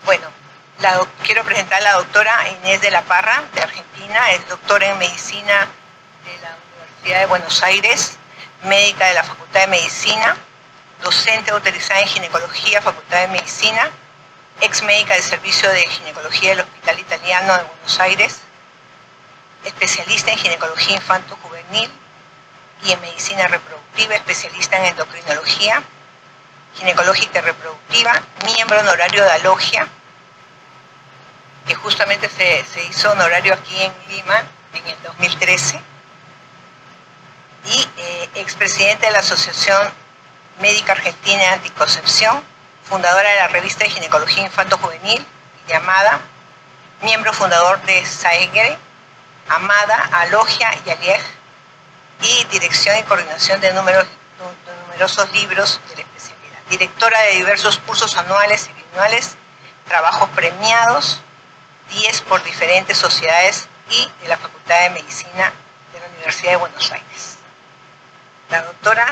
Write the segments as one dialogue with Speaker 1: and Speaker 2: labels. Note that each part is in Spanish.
Speaker 1: Bueno, quiero presentar a la doctora Inés de la Parra, de Argentina. Es doctora en medicina de la Universidad de Buenos Aires, médica de la Facultad de Medicina, docente autorizada en ginecología, Facultad de Medicina, ex médica del Servicio de Ginecología del Hospital Italiano de Buenos Aires, especialista en ginecología infanto-juvenil y en medicina reproductiva, especialista en endocrinología ginecológica y reproductiva, miembro honorario de Alogia, que justamente se hizo honorario aquí en Lima en el 2013, y expresidente de la Asociación Médica Argentina de Anticoncepción, fundadora de la revista de ginecología infanto-juvenil llamada, miembro fundador de SAEGRE, Amada, Alogia y Alieg, y dirección y coordinación de numerosos libros de la especialidad. Directora de diversos cursos anuales y bianuales, trabajos premiados, 10 por diferentes sociedades y de la Facultad de Medicina de la Universidad de Buenos Aires. La doctora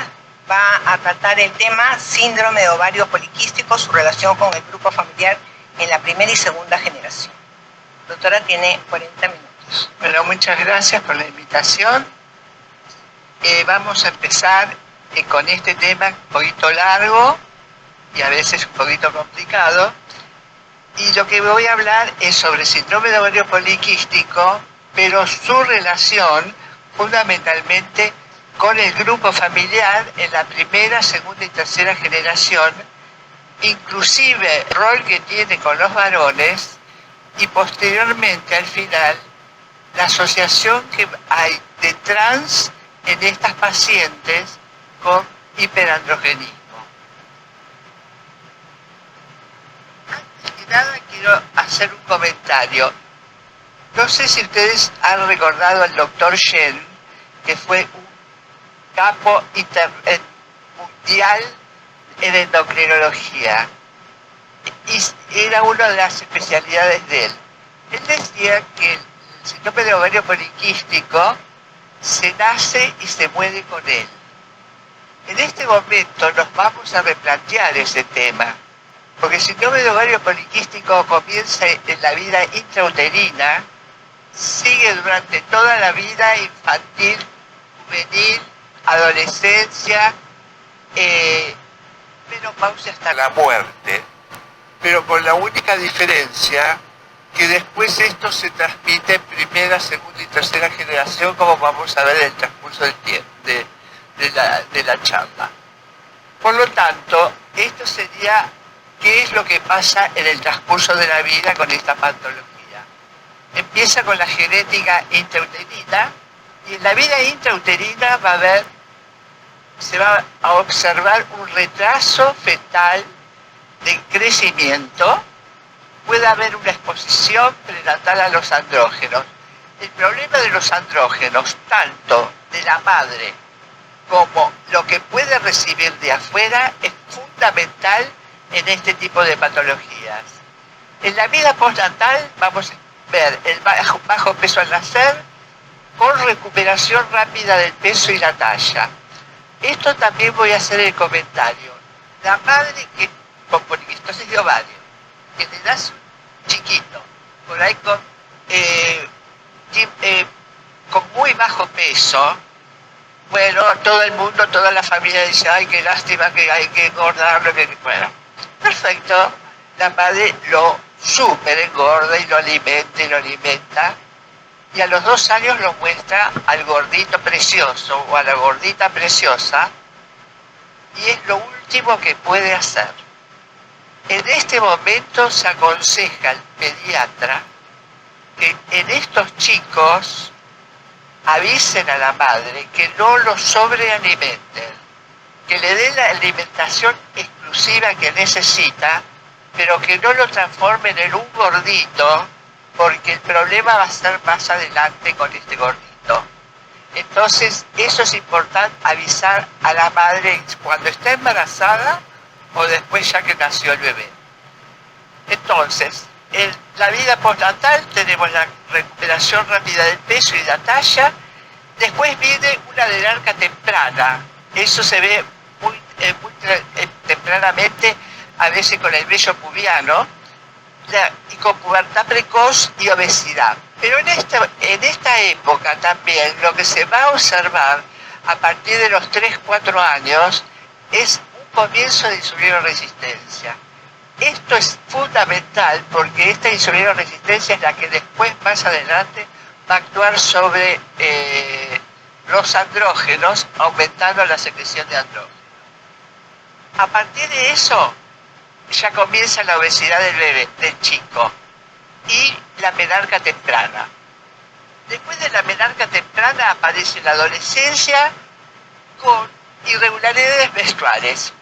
Speaker 1: va a tratar el tema síndrome de ovario poliquístico, su relación con el grupo familiar en la primera y segunda generación. Doctora, tiene 40 minutos.
Speaker 2: Bueno, muchas gracias por la invitación. Vamos a empezar con este tema un poquito largo y a veces un poquito complicado. Y lo que voy a hablar es sobre síndrome de ovario poliquístico, pero su relación fundamentalmente con el grupo familiar en la primera, segunda y tercera generación, inclusive el rol que tiene con los varones y posteriormente al final la asociación que hay de trans en estas pacientes con hiperandrogenismo. Antes que nada quiero hacer un comentario. No sé si ustedes han recordado al doctor Shen, que fue un capo mundial en endocrinología. Y era una de las especialidades de él. Él decía que el síndrome de ovario poliquístico se nace y se muere con él. En este momento nos vamos a replantear ese tema, porque el síndrome de ovario poliquístico comienza en la vida intrauterina, sigue durante toda la vida infantil, juvenil, adolescencia, menopausia hasta la muerte, pero con la única diferencia que después esto se transmite en primera, segunda y tercera generación, como vamos a ver en el transcurso del tiempo, de la charla. Por lo tanto, esto sería qué es lo que pasa en el transcurso de la vida con esta patología. Empieza con la genética intrauterina, y en la vida intrauterina se va a observar un retraso fetal de crecimiento. Puede haber una exposición prenatal a los andrógenos. El problema de los andrógenos, tanto de la madre como lo que puede recibir de afuera, es fundamental en este tipo de patologías. En la vida postnatal vamos a ver el bajo peso al nacer con recuperación rápida del peso y la talla. Esto también voy a hacer el comentario. La madre que con poliquistosis de ovario, que le das chiquito, por ahí con muy bajo peso, bueno, todo el mundo, toda la familia dice, ay, qué lástima que hay que engordarlo, bueno, perfecto, la madre lo súper engorda y lo alimenta, y a los 2 años lo muestra al gordito precioso o a la gordita preciosa, y es lo último que puede hacer. En este momento se aconseja al pediatra que en estos chicos avisen a la madre que no lo sobrealimenten, que le den la alimentación exclusiva que necesita, pero que no lo transformen en un gordito, porque el problema va a ser más adelante con este gordito. Entonces, eso es importante avisar a la madre cuando está embarazada o después ya que nació el bebé. Entonces, en la vida postnatal tenemos la recuperación rápida del peso y la talla. Después viene una adelarca temprana. Eso se ve muy tempranamente, a veces con el vello pubiano, y con pubertad precoz y obesidad. Pero en esta época también lo que se va a observar a partir de los 3-4 años es un comienzo de insulinoresistencia. Esto es fundamental porque esta insulinoresistencia es la que después, más adelante, va a actuar sobre los andrógenos, aumentando la secreción de andrógenos. A partir de eso, ya comienza la obesidad del bebé, del chico, y la menarca temprana. Después de la menarca temprana aparece la adolescencia con irregularidades menstruales.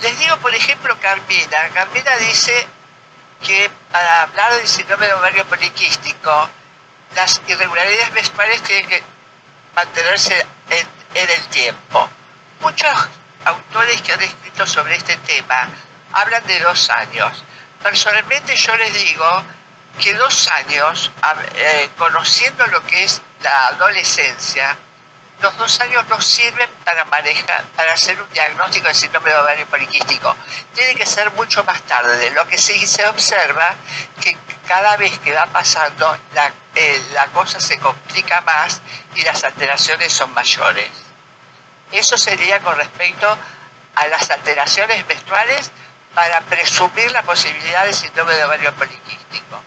Speaker 2: Les digo, por ejemplo, Carmina. Carmina dice que para hablar del síndrome de ovario poliquístico, las irregularidades menstruales tienen que mantenerse en el tiempo. Muchos autores que han escrito sobre este tema hablan de 2 años. Personalmente yo les digo que 2 años, conociendo lo que es la adolescencia, los 2 años no sirven para para hacer un diagnóstico de síndrome de ovario poliquístico. Tiene que ser mucho más tarde. Lo que sí se observa que cada vez que va pasando la cosa se complica más y las alteraciones son mayores. Eso sería con respecto a las alteraciones menstruales para presumir la posibilidad de síndrome de ovario poliquístico.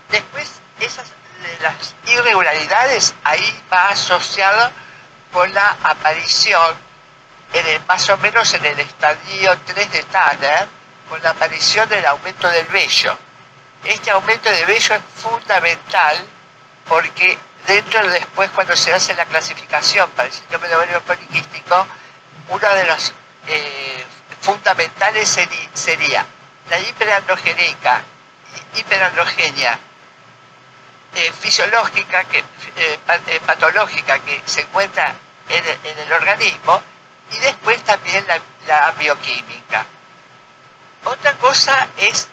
Speaker 2: Después, las irregularidades, ahí va asociado con la aparición, más o menos en el estadio 3 de Tanner, con la aparición del aumento del vello. Este aumento de vello es fundamental porque después, cuando se hace la clasificación para el síndrome de ovario poliquístico, uno de los fundamentales sería la hiperandrogenia fisiológica, patológica que se encuentra en el organismo, y después también la bioquímica. Otra cosa es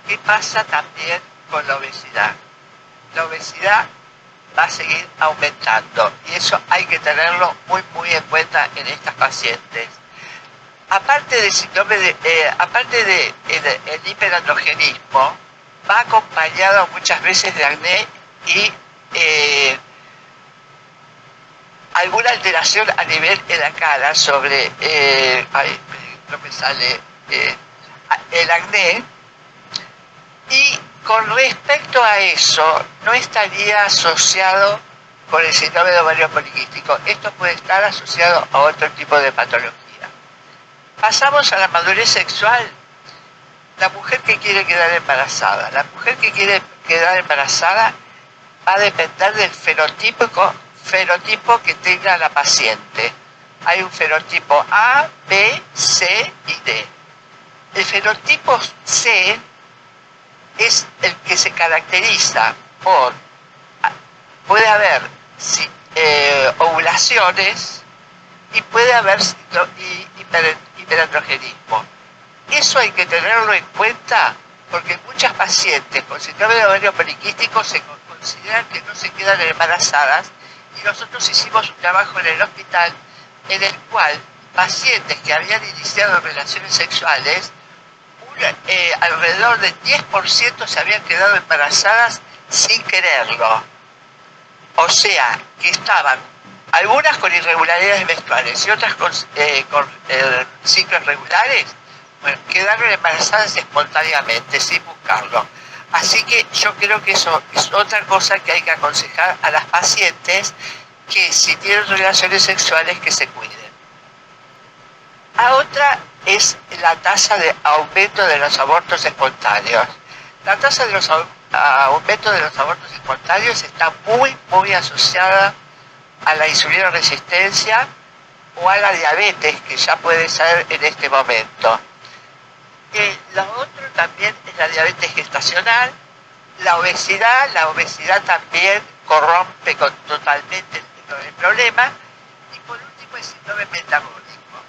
Speaker 2: qué pasa también con la obesidad. La obesidad va a seguir aumentando y eso hay que tenerlo muy en cuenta en estas pacientes. Aparte del síndrome aparte del hiperandrogenismo, va acompañado muchas veces de acné y alguna alteración a nivel de la cara sobre no me sale el acné. Y con respecto a eso, no estaría asociado con el síndrome de ovario poliquístico. Esto puede estar asociado a otro tipo de patología. Pasamos a la madurez sexual. La mujer que quiere quedar embarazada. La mujer que quiere quedar embarazada va a depender del fenotipo que tenga la paciente. Hay un fenotipo A, B, C y D. El fenotipo C es el que se caracteriza por, puede haber ovulaciones y puede haber hiperandrogenismo. Eso hay que tenerlo en cuenta porque muchas pacientes con síndrome de ovario poliquístico se consideran que no se quedan embarazadas, y nosotros hicimos un trabajo en el hospital en el cual pacientes que habían iniciado relaciones sexuales, alrededor del 10% se habían quedado embarazadas sin quererlo. O sea, que estaban algunas con irregularidades menstruales y otras con ciclos regulares, bueno, quedaron embarazadas espontáneamente, sin buscarlo. Así que yo creo que eso es otra cosa que hay que aconsejar a las pacientes, que si tienen relaciones sexuales que se cuiden. La otra es la tasa de aumento de los abortos espontáneos. La tasa de los aumento de los abortos espontáneos está muy asociada a la insulinoresistencia o a la diabetes, que ya puede ser en este momento. Lo otro también es la diabetes gestacional, la obesidad también corrompe totalmente el problema, y por último el síndrome metabólico.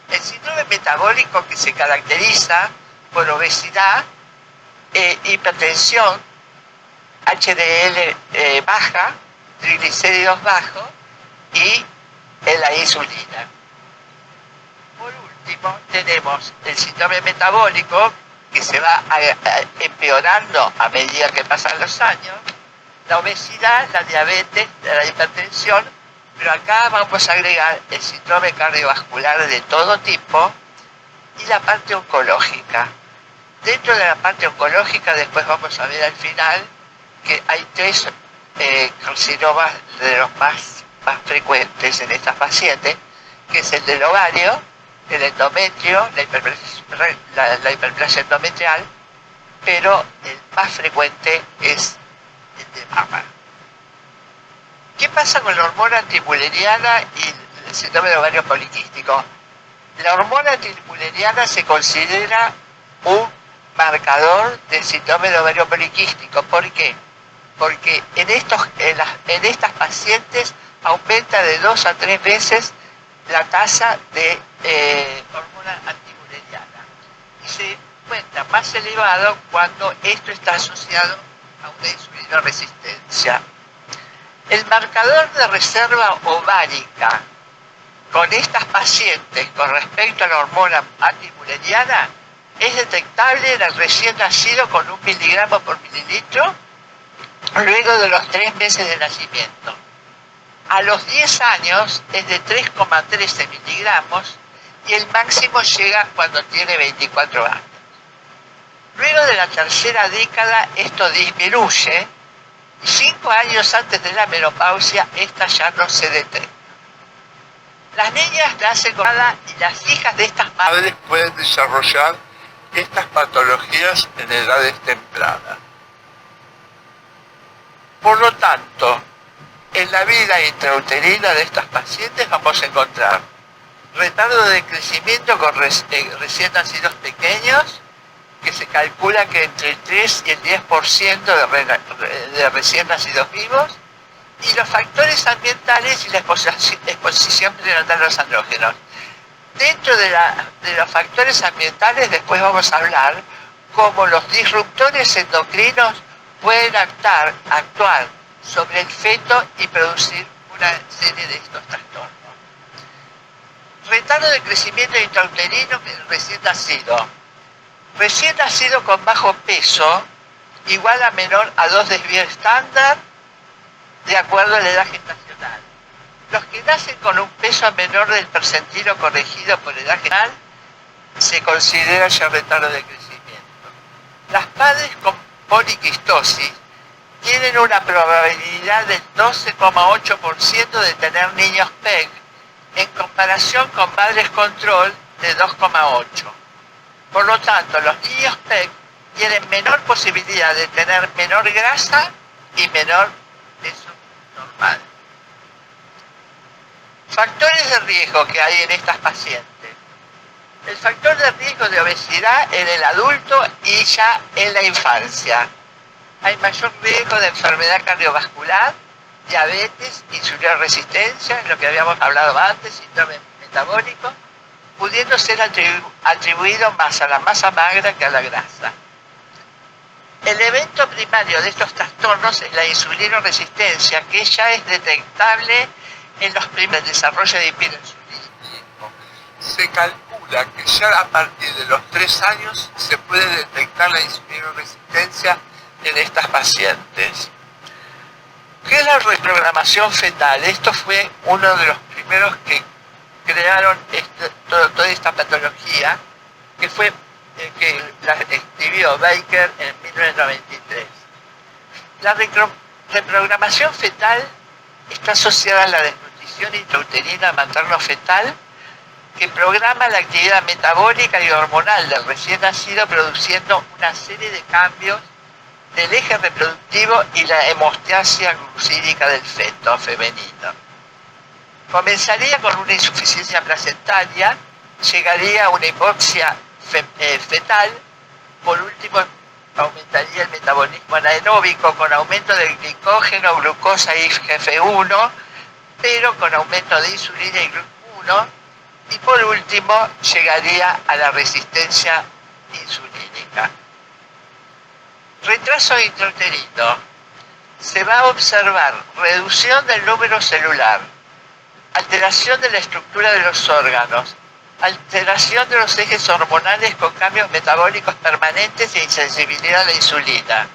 Speaker 2: El síndrome metabólico, que se caracteriza por obesidad, hipertensión, HDL baja, triglicéridos bajos y la insulina. Por último, tenemos el síndrome metabólico, que se va empeorando a medida que pasan los años, la obesidad, la diabetes, la hipertensión, pero acá vamos a agregar el síndrome cardiovascular de todo tipo y la parte oncológica. Dentro de la parte oncológica, después vamos a ver al final que hay 3 carcinomas de los más frecuentes en estas pacientes, que es el del ovario, el endometrio, la hiperplasia endometrial, pero el más frecuente es el de mama. ¿Qué pasa con la hormona antimuleriana y el síndrome de ovario poliquístico? La hormona antimuleriana se considera un marcador del síndrome de ovario poliquístico. ¿Por qué? Porque en estas pacientes aumenta de 2 a 3 veces la tasa de hormona antimuleriana y se encuentra más elevado cuando esto está asociado a una insulinoresistencia. El marcador de reserva ovárica con estas pacientes con respecto a la hormona antimuleriana es detectable en el recién nacido con 1 miligramo por mililitro luego de los 3 meses de nacimiento. A los 10 años es de 3,13 miligramos y el máximo llega cuando tiene 24 años. Luego de la tercera década esto disminuye y 5 años antes de la menopausia esta ya no se detecta. Las niñas nacen con nada y las hijas de estas madres pueden desarrollar estas patologías en edades tempranas. Por lo tanto, en la vida intrauterina de estas pacientes vamos a encontrar retardo de crecimiento con recién nacidos pequeños, que se calcula que entre el 3 y el 10% de recién nacidos vivos, y los factores ambientales y la exposición prenatal a los andrógenos. Dentro de los factores ambientales después vamos a hablar cómo los disruptores endocrinos pueden actuar sobre el feto y producir una serie de estos trastornos. Retardo de crecimiento intrauterino recién nacido. Recién nacido con bajo peso, igual a menor a 2 desvíos estándar, de acuerdo a la edad gestacional. Los que nacen con un peso menor del percentilo corregido por edad gestacional se considera ya retardo de crecimiento. Las padres con poliquistosis tienen una probabilidad del 12,8% de tener niños PEG, en comparación con padres control de 2,8%. Por lo tanto, los niños PEG tienen menor posibilidad de tener menor grasa y menor peso normal. Factores de riesgo que hay en estas pacientes. El factor de riesgo de obesidad en el adulto y ya en la infancia. Hay mayor riesgo de enfermedad cardiovascular, diabetes, insulinoresistencia, lo que habíamos hablado antes, síndrome metabólico, pudiendo ser atribuido más a la masa magra que a la grasa. El evento primario de estos trastornos es la insulinoresistencia, que ya es detectable en los primeros desarrollos de hiperinsulinismo. Se calcula que ya a partir de los 3 años se puede detectar la insulinoresistencia en estas pacientes. ¿Qué es la reprogramación fetal? Esto fue uno de los primeros que crearon toda esta patología, que fue que la escribió Baker en 1993. La reprogramación fetal está asociada a la desnutrición intrauterina materno-fetal, que programa la actividad metabólica y hormonal del recién nacido, produciendo una serie de cambios del eje reproductivo y la hemostasia glucídica del feto femenino. Comenzaría con una insuficiencia placentaria, llegaría a una hipoxia fetal, por último aumentaría el metabolismo anaeróbico con aumento del glicógeno, glucosa y IGF-1, pero con aumento de insulina y GLUT1, y por último llegaría a la resistencia insulínica. Retraso intrauterino. Se va a observar reducción del número celular, alteración de la estructura de los órganos, alteración de los ejes hormonales con cambios metabólicos permanentes e insensibilidad a la insulina.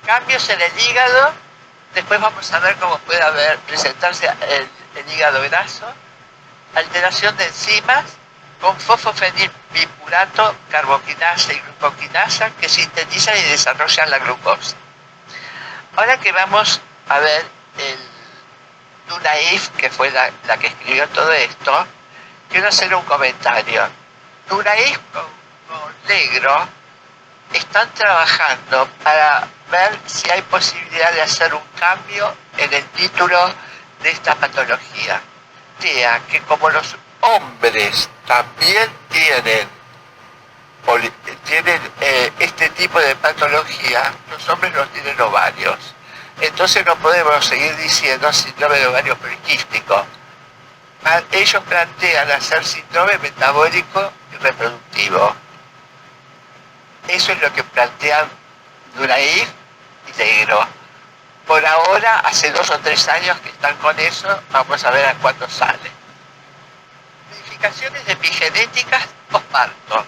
Speaker 2: Cambios en el hígado, después vamos a ver cómo puede presentarse el hígado graso. Alteración de enzimas con fosfofenilbipurato, carboquinasa y glucoquinasa que sintetizan y desarrollan la glucosa. Ahora que vamos a ver el Dunaif, que fue la que escribió todo esto, quiero hacer un comentario. Dunaif con Negro están trabajando para ver si hay posibilidad de hacer un cambio en el título de esta patología. Que como los hombres también tienen este tipo de patología, los hombres no tienen ovarios. Entonces no podemos seguir diciendo síndrome de ovario poliquístico. Ellos plantean hacer síndrome metabólico y reproductivo. Eso es lo que plantean Dunaif y Negro. Por ahora, hace 2 o 3 años que están con eso, vamos a ver a cuándo sale. Modificaciones epigenéticas posparto.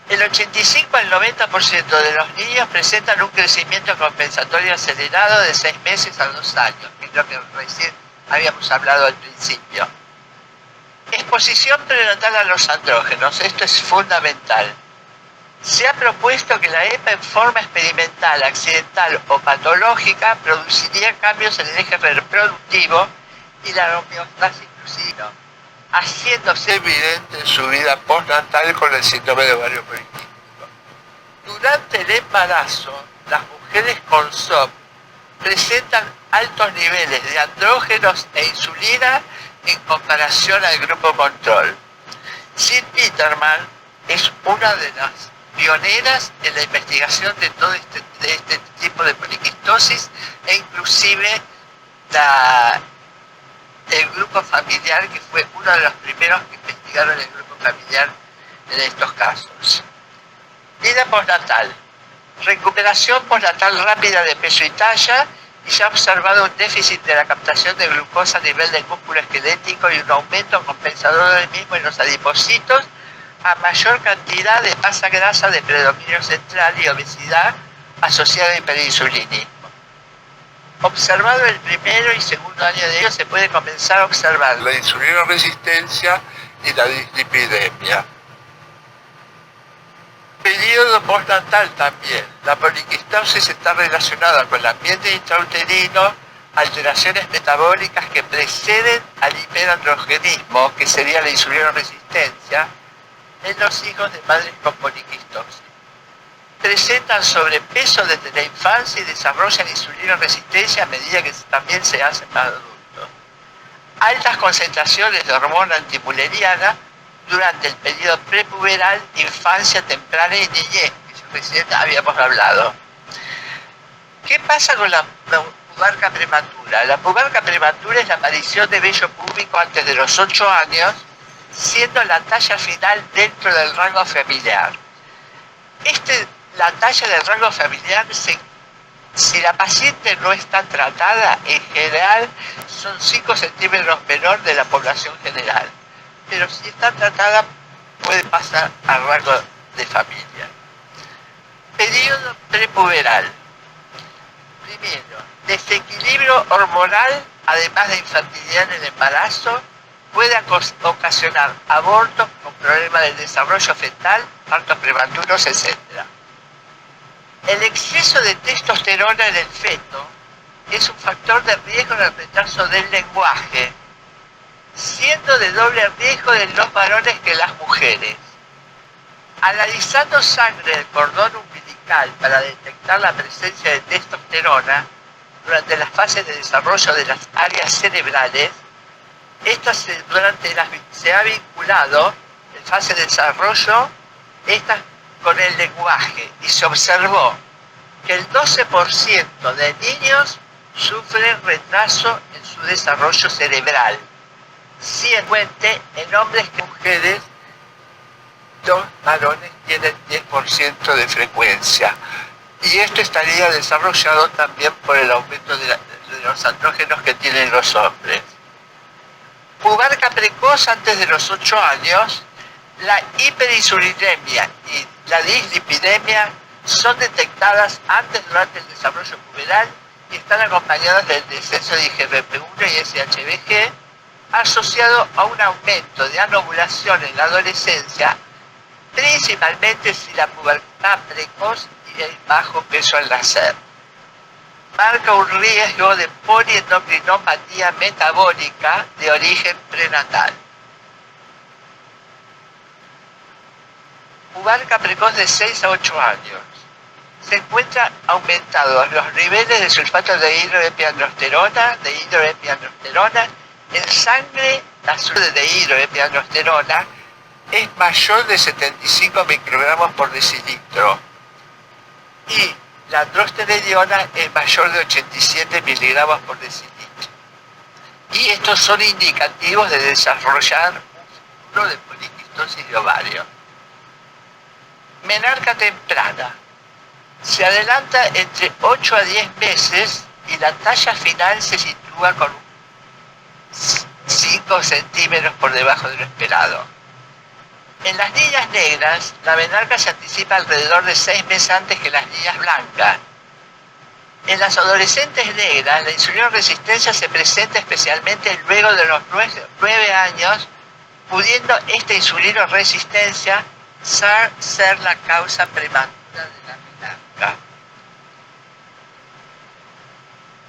Speaker 2: El 85 al 90% de los niños presentan un crecimiento compensatorio acelerado de 6 meses a 2 años, que es lo que recién habíamos hablado al principio. Exposición prenatal a los andrógenos, esto es fundamental. Se ha propuesto que la EPA en forma experimental, accidental o patológica produciría cambios en el eje reproductivo y la homeostasis inclusiva, haciéndose evidente en su vida postnatal con el síndrome de ovario poliquístico. Durante el embarazo, las mujeres con SOP presentan altos niveles de andrógenos e insulina en comparación al grupo control. Sid Peterman es una de las pioneras en la investigación de todo este tipo de poliquistosis e inclusive el grupo familiar, que fue uno de los primeros que investigaron el grupo familiar en estos casos. Vida postnatal. Recuperación postnatal rápida de peso y talla, y se ha observado un déficit de la captación de glucosa a nivel del músculo esquelético y un aumento compensador del mismo en los adipocitos, a mayor cantidad de masa grasa de predominio central y obesidad asociada a hiperinsulinismo. Observado el primero y segundo año de ello, se puede comenzar a observar la insulinoresistencia y la dislipidemia. Periodo postnatal también. La poliquistosis está relacionada con el ambiente intrauterino, alteraciones metabólicas que preceden al hiperandrogenismo, que sería la insulinoresistencia, en los hijos de madres con poliquistosis. Presentan sobrepeso desde la infancia y desarrollan insulinoresistencia a medida que también se hacen más adultos. Altas concentraciones de hormona antimuleriana durante el periodo prepuberal, infancia temprana y niñez, que recién habíamos hablado. ¿Qué pasa con la pubarca prematura? La pubarca prematura es la aparición de vello púbico antes de los 8 años, siendo la talla final dentro del rango familiar. La talla del rango familiar, si la paciente no está tratada, en general son 5 centímetros menor de la población general. Pero si está tratada, puede pasar al rango de familia. Periodo prepuberal. Primero, desequilibrio hormonal, además de infertilidad en el embarazo, puede ocasionar abortos con problemas del desarrollo fetal, partos prematuros, etc. El exceso de testosterona en el feto es un factor de riesgo en el retraso del lenguaje, siendo de doble riesgo en los varones que las mujeres. Analizando sangre del cordón umbilical para detectar la presencia de testosterona durante las fases de desarrollo de las áreas cerebrales, se ha vinculado en fase de desarrollo con el lenguaje, y se observó que el 12% de niños sufren retraso en su desarrollo cerebral. Siguiente, en hombres que mujeres, los varones tienen 10% de frecuencia. Y esto estaría desarrollado también por el aumento de los andrógenos que tienen los hombres. pubarca precoz antes de los 8 años, la hiperinsulinemia y la dislipidemia son detectadas antes durante el desarrollo puberal y están acompañadas del descenso de IGF-1 y SHBG, asociado a un aumento de anovulación en la adolescencia, principalmente si la pubertad precoz y el bajo peso al nacer. Marca un riesgo de poliendocrinopatía metabólica de origen prenatal. Pubarca precoz de 6 a 8 años. Se encuentran aumentados los niveles de sulfato de dihidroepiandrosterona, en sangre. La sangre de dihidroepiandrosterona es mayor de 75 microgramos por decilitro y la androstenediona es mayor de 87 miligramos por decilitro. Y estos son indicativos de desarrollar un futuro de poliquistosis de ovario. Menarca temprana. Se adelanta entre 8 a 10 meses y la talla final se sitúa con 5 centímetros por debajo de lo esperado. En las niñas negras, la menarca se anticipa alrededor de 6 meses antes que las niñas blancas. En las adolescentes negras, la insulinoresistencia se presenta especialmente luego de los 9 años, pudiendo esta insulinoresistencia ser la causa prematura de la menarca.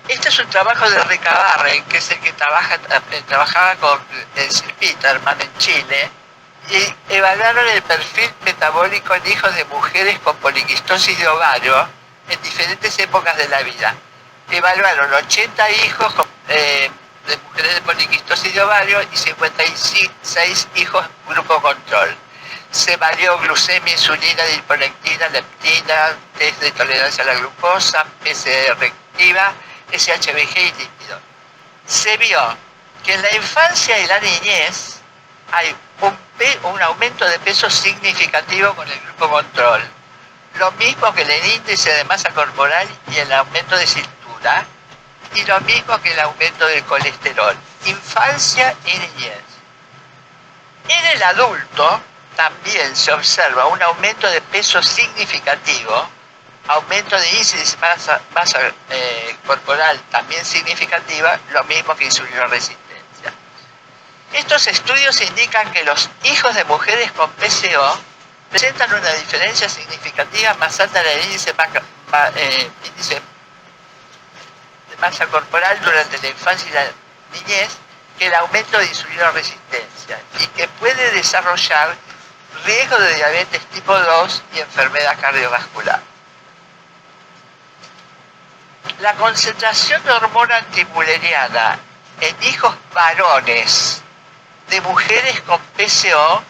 Speaker 2: Este es un trabajo de Recabarren, que es el que trabajaba con Sir Peterman en Chile, y evaluaron el perfil metabólico en hijos de mujeres con poliquistosis de ovario en diferentes épocas de la vida. Evaluaron 80 hijos de mujeres de poliquistosis de ovario y 56 hijos grupo control. Se evaluó glucemia, insulina, adiponectina, leptina, test de tolerancia a la glucosa, PCR activa, SHBG y lípidos. Se vio que en la infancia y la niñez hay un aumento de peso significativo con el grupo control, lo mismo que el índice de masa corporal y el aumento de cintura, y lo mismo que el aumento del colesterol, infancia y niñez. En el adulto también se observa un aumento de peso significativo, aumento de índice de masa corporal también significativa, lo mismo que insulinoresistencia. Estos estudios indican que los hijos de mujeres con PCO presentan una diferencia significativa más alta en el índice de masa corporal durante la infancia y la niñez que el aumento de insulinoresistencia y que puede desarrollar riesgo de diabetes tipo 2 y enfermedad cardiovascular. La concentración de hormona antimuleriana en hijos varones de mujeres con PCO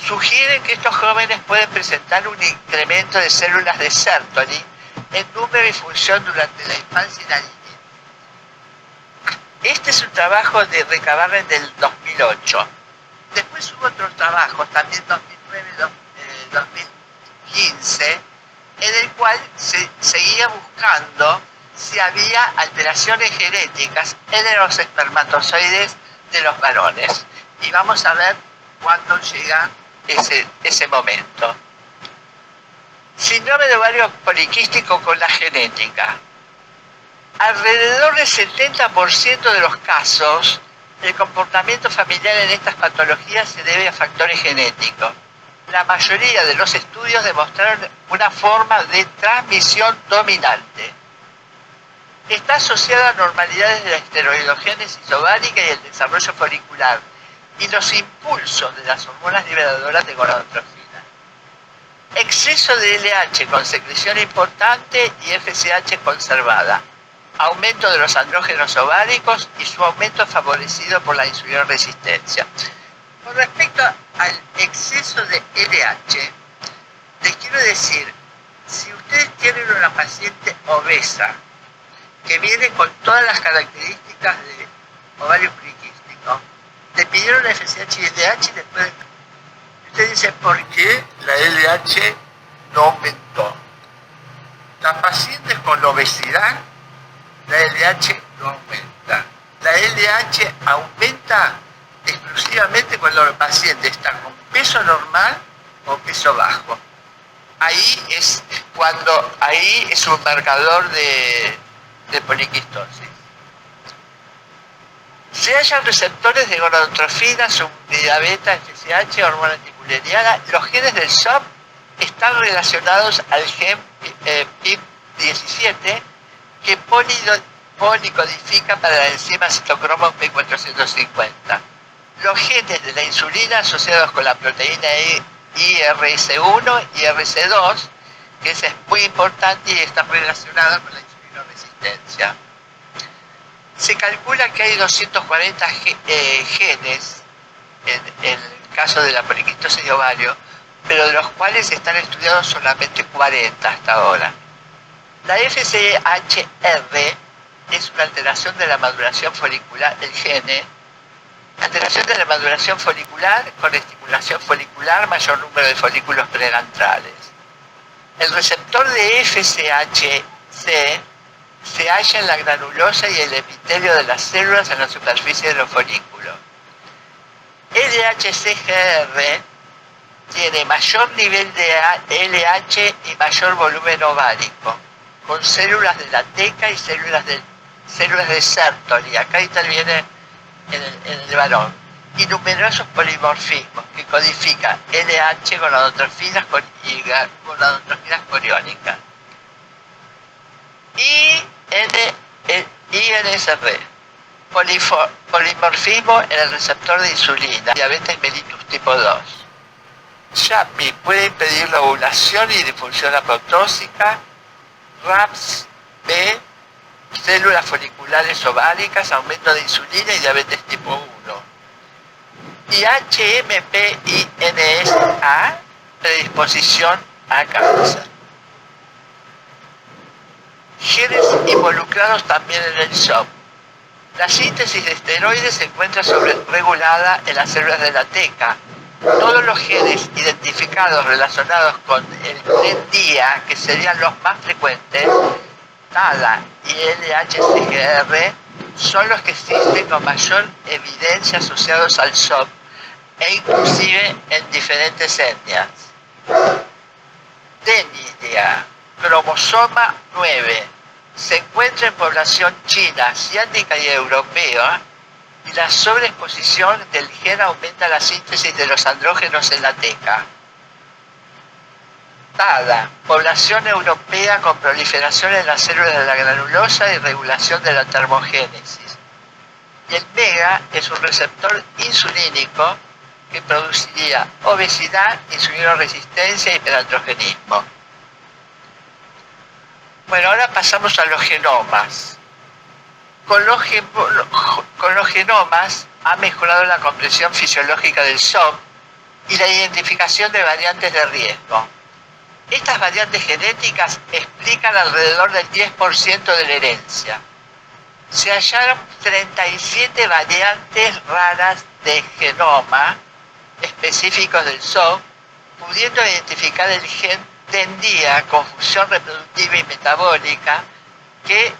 Speaker 2: sugiere que estos jóvenes pueden presentar un incremento de células de Sertoli en número y función durante la infancia y la niñez. Este es un trabajo de Recabarren del 2008. Después hubo otros trabajos, también 2009-2015, en el cual se seguía buscando si había alteraciones genéticas en los espermatozoides de los varones. Y vamos a ver cuándo llega ese momento. Síndrome de ovario poliquístico con la genética. Alrededor del 70% de los casos, el comportamiento familiar en estas patologías se debe a factores genéticos. La mayoría de los estudios demostraron una forma de transmisión dominante. Está asociada a normalidades de la esteroidogénesis ovárica y el desarrollo folicular y los impulsos de las hormonas liberadoras de gonadotropina. Exceso de LH con secreción importante y FSH conservada. Aumento de los andrógenos ováricos y su aumento favorecido por la insulinoresistencia. Con respecto al exceso de LH, les quiero decir, si ustedes tienen una paciente obesa que viene con todas las características de ovario poliquístico, le pidieron FSH y LH y después usted dice, ¿por qué la LH no aumentó? Las pacientes con obesidad, la LH no aumenta. La LH aumenta exclusivamente cuando el paciente está con peso normal o peso bajo. Ahí es un marcador de poliquistosis. Se hallan receptores de gonadotrofina, subunidad beta, FSH, hormona anticuleriana. Los genes del SOP están relacionados al gen PIP17 que policodifica para la enzima citocromo P450. Los genes de la insulina asociados con la proteína IRC1 y IRC2, que ese es muy importante y está relacionado con la insulinoresistencia. Se calcula que hay 240 genes en el caso de la poliquistosis de ovario, pero de los cuales están estudiados solamente 40 hasta ahora. La FSHR es una alteración de la maduración folicular del gene, alteración de la maduración folicular con estimulación folicular, mayor número de folículos pregantrales. El receptor de FSHC se halla en la granulosa y el epitelio de las células en la superficie de los folículos. LHCGR tiene mayor nivel de LH y mayor volumen ovárico, con células de la teca y células de Sertoli, acá interviene en el varón, y numerosos polimorfismos que codifican LH gonadotrofinas y gonadotrofinas coriónicas. INSR, polimorfismo en el receptor de insulina, diabetes mellitus tipo 2. YAPI puede impedir la ovulación y disfunción apoptósica. RAPS-B, células foliculares ováricas, aumento de insulina y diabetes tipo 1. Y HMPINSA, predisposición a cáncer. Genes involucrados también en el SOP. La síntesis de esteroides se encuentra regulada en las células de la teca. Todos los genes identificados relacionados con el GLEN-DIA, que serían los más frecuentes, TADA y LHCGR, son los que existen con mayor evidencia asociados al SOP e inclusive en diferentes etnias. DNIDIA, cromosoma 9, se encuentra en población china, asiática y europea, y la sobreexposición del gen aumenta la síntesis de los andrógenos en la teca. TADA, población europea con proliferación en las células de la granulosa y regulación de la termogénesis. Y el MEGA es un receptor insulínico que produciría obesidad, insulinoresistencia y hiperandrogenismo. Bueno, ahora pasamos a los genomas. Con los genomas ha mejorado la comprensión fisiológica del SOP y la identificación de variantes de riesgo. Estas variantes genéticas explican alrededor del 10% de la herencia. Se hallaron 37 variantes raras de genoma específicos del SOP, pudiendo identificar el gen TENDIA con función reproductiva y metabólica que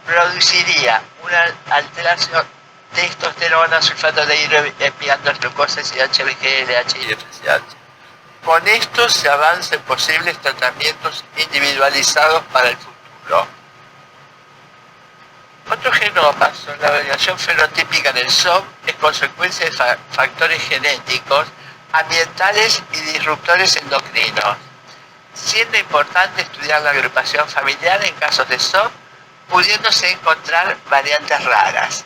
Speaker 2: produciría una alteración de testosterona, sulfato de hidro, epiglucosa, HBG, LH y FSH. Con esto se avanza en posibles tratamientos individualizados para el futuro. Otros genomas son la variación fenotípica en el SOP, es consecuencia de factores genéticos, ambientales y disruptores endocrinos, siendo importante estudiar la agrupación familiar en casos de SOP, pudiéndose encontrar variantes raras.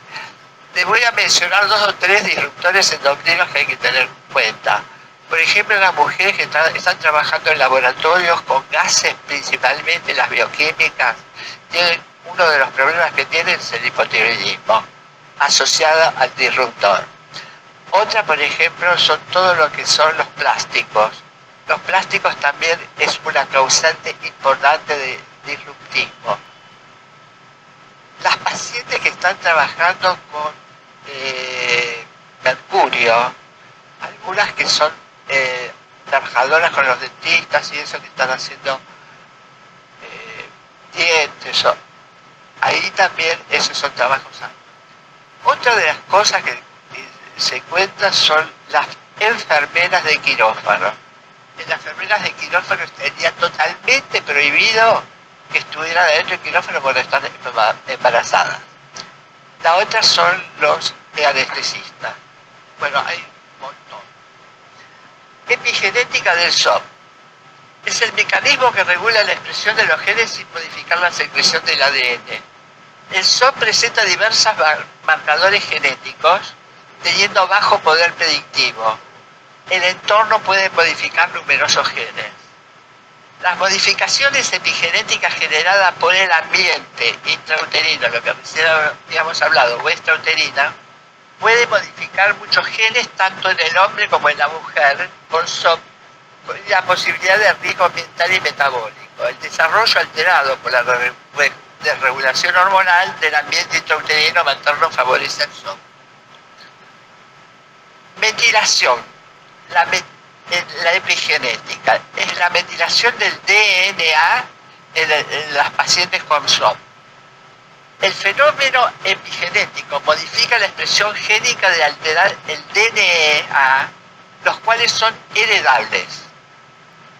Speaker 2: Les voy a mencionar 2 o 3 disruptores endocrinos que hay que tener en cuenta. Por ejemplo, las mujeres que están trabajando en laboratorios con gases, principalmente las bioquímicas, uno de los problemas que tienen es el hipotiroidismo, asociado al disruptor. Otra, por ejemplo, son todo lo que son los plásticos. Los plásticos también es una causante importante de disruptismo. Las pacientes que están trabajando con mercurio, algunas que son trabajadoras con los dentistas y eso que están haciendo dientes, ahí también esos son trabajos. Otra de las cosas que se encuentran son las enfermeras de quirófano. En las enfermeras de quirófano estaría totalmente prohibido que estuvieran adentro del quirófano cuando están embarazadas. La otra son los anestesistas. Bueno, hay un montón. Epigenética del SOP. Es el mecanismo que regula la expresión de los genes sin modificar la secreción del ADN. El SOP presenta diversos marcadores genéticos, teniendo bajo poder predictivo. El entorno puede modificar numerosos genes. Las modificaciones epigenéticas generadas por el ambiente intrauterino, lo que recién habíamos hablado, o extrauterina, puede modificar muchos genes tanto en el hombre como en la mujer, con la posibilidad de riesgo ambiental y metabólico. El desarrollo alterado por la desregulación hormonal del ambiente intrauterino materno favorece el SOP. Metilación. La epigenética es la metilación del DNA en las pacientes con SOP. El fenómeno epigenético modifica la expresión génica de alterar el DNA, los cuales son heredables.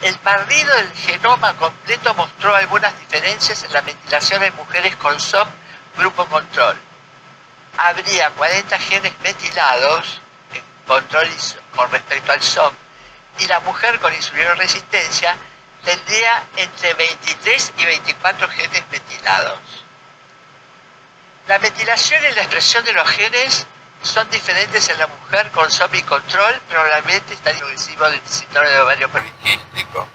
Speaker 2: El barrido del genoma completo mostró algunas diferencias en la metilación en mujeres con SOP grupo control. Habría 40 genes metilados control con respecto al SOP, y la mujer con insulinoresistencia tendría entre 23 y 24 genes metilados. La metilación y la expresión de los genes son diferentes en la mujer con SOP y control, probablemente está progresivo del síndrome de ovario poliquístico.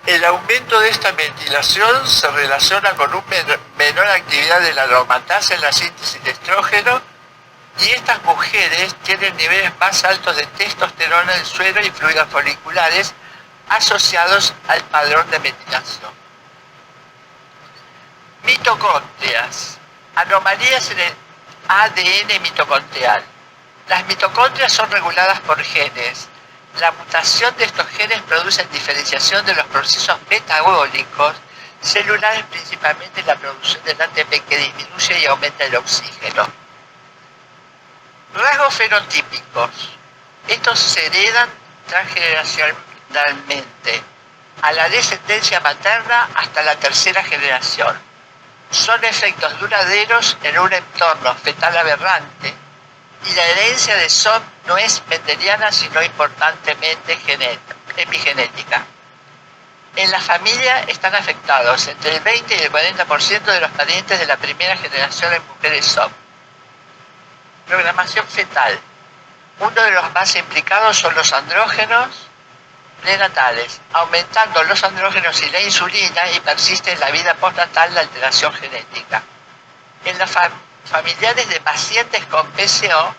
Speaker 2: El aumento de esta metilación se relaciona con una menor actividad de la aromatasa en la síntesis de estrógeno, y estas mujeres tienen niveles más altos de testosterona en suero y fluidos foliculares asociados al padrón de metilación. Mitocondrias. Anomalías en el ADN mitocondrial. Las mitocondrias son reguladas por genes. La mutación de estos genes produce diferenciación de los procesos metabólicos celulares, principalmente la producción del ATP, que disminuye y aumenta el oxígeno. Rasgos fenotípicos. Estos se heredan transgeneracionalmente, a la descendencia materna hasta la tercera generación. Son efectos duraderos en un entorno fetal aberrante, y la herencia de SOP no es mendeliana, sino importantemente epigenética. En la familia están afectados entre el 20 y el 40% de los parientes de la primera generación en mujeres SOP. Programación fetal. Uno de los más implicados son los andrógenos prenatales, aumentando los andrógenos y la insulina, y persiste en la vida postnatal la alteración genética. En los familiares de pacientes con PCO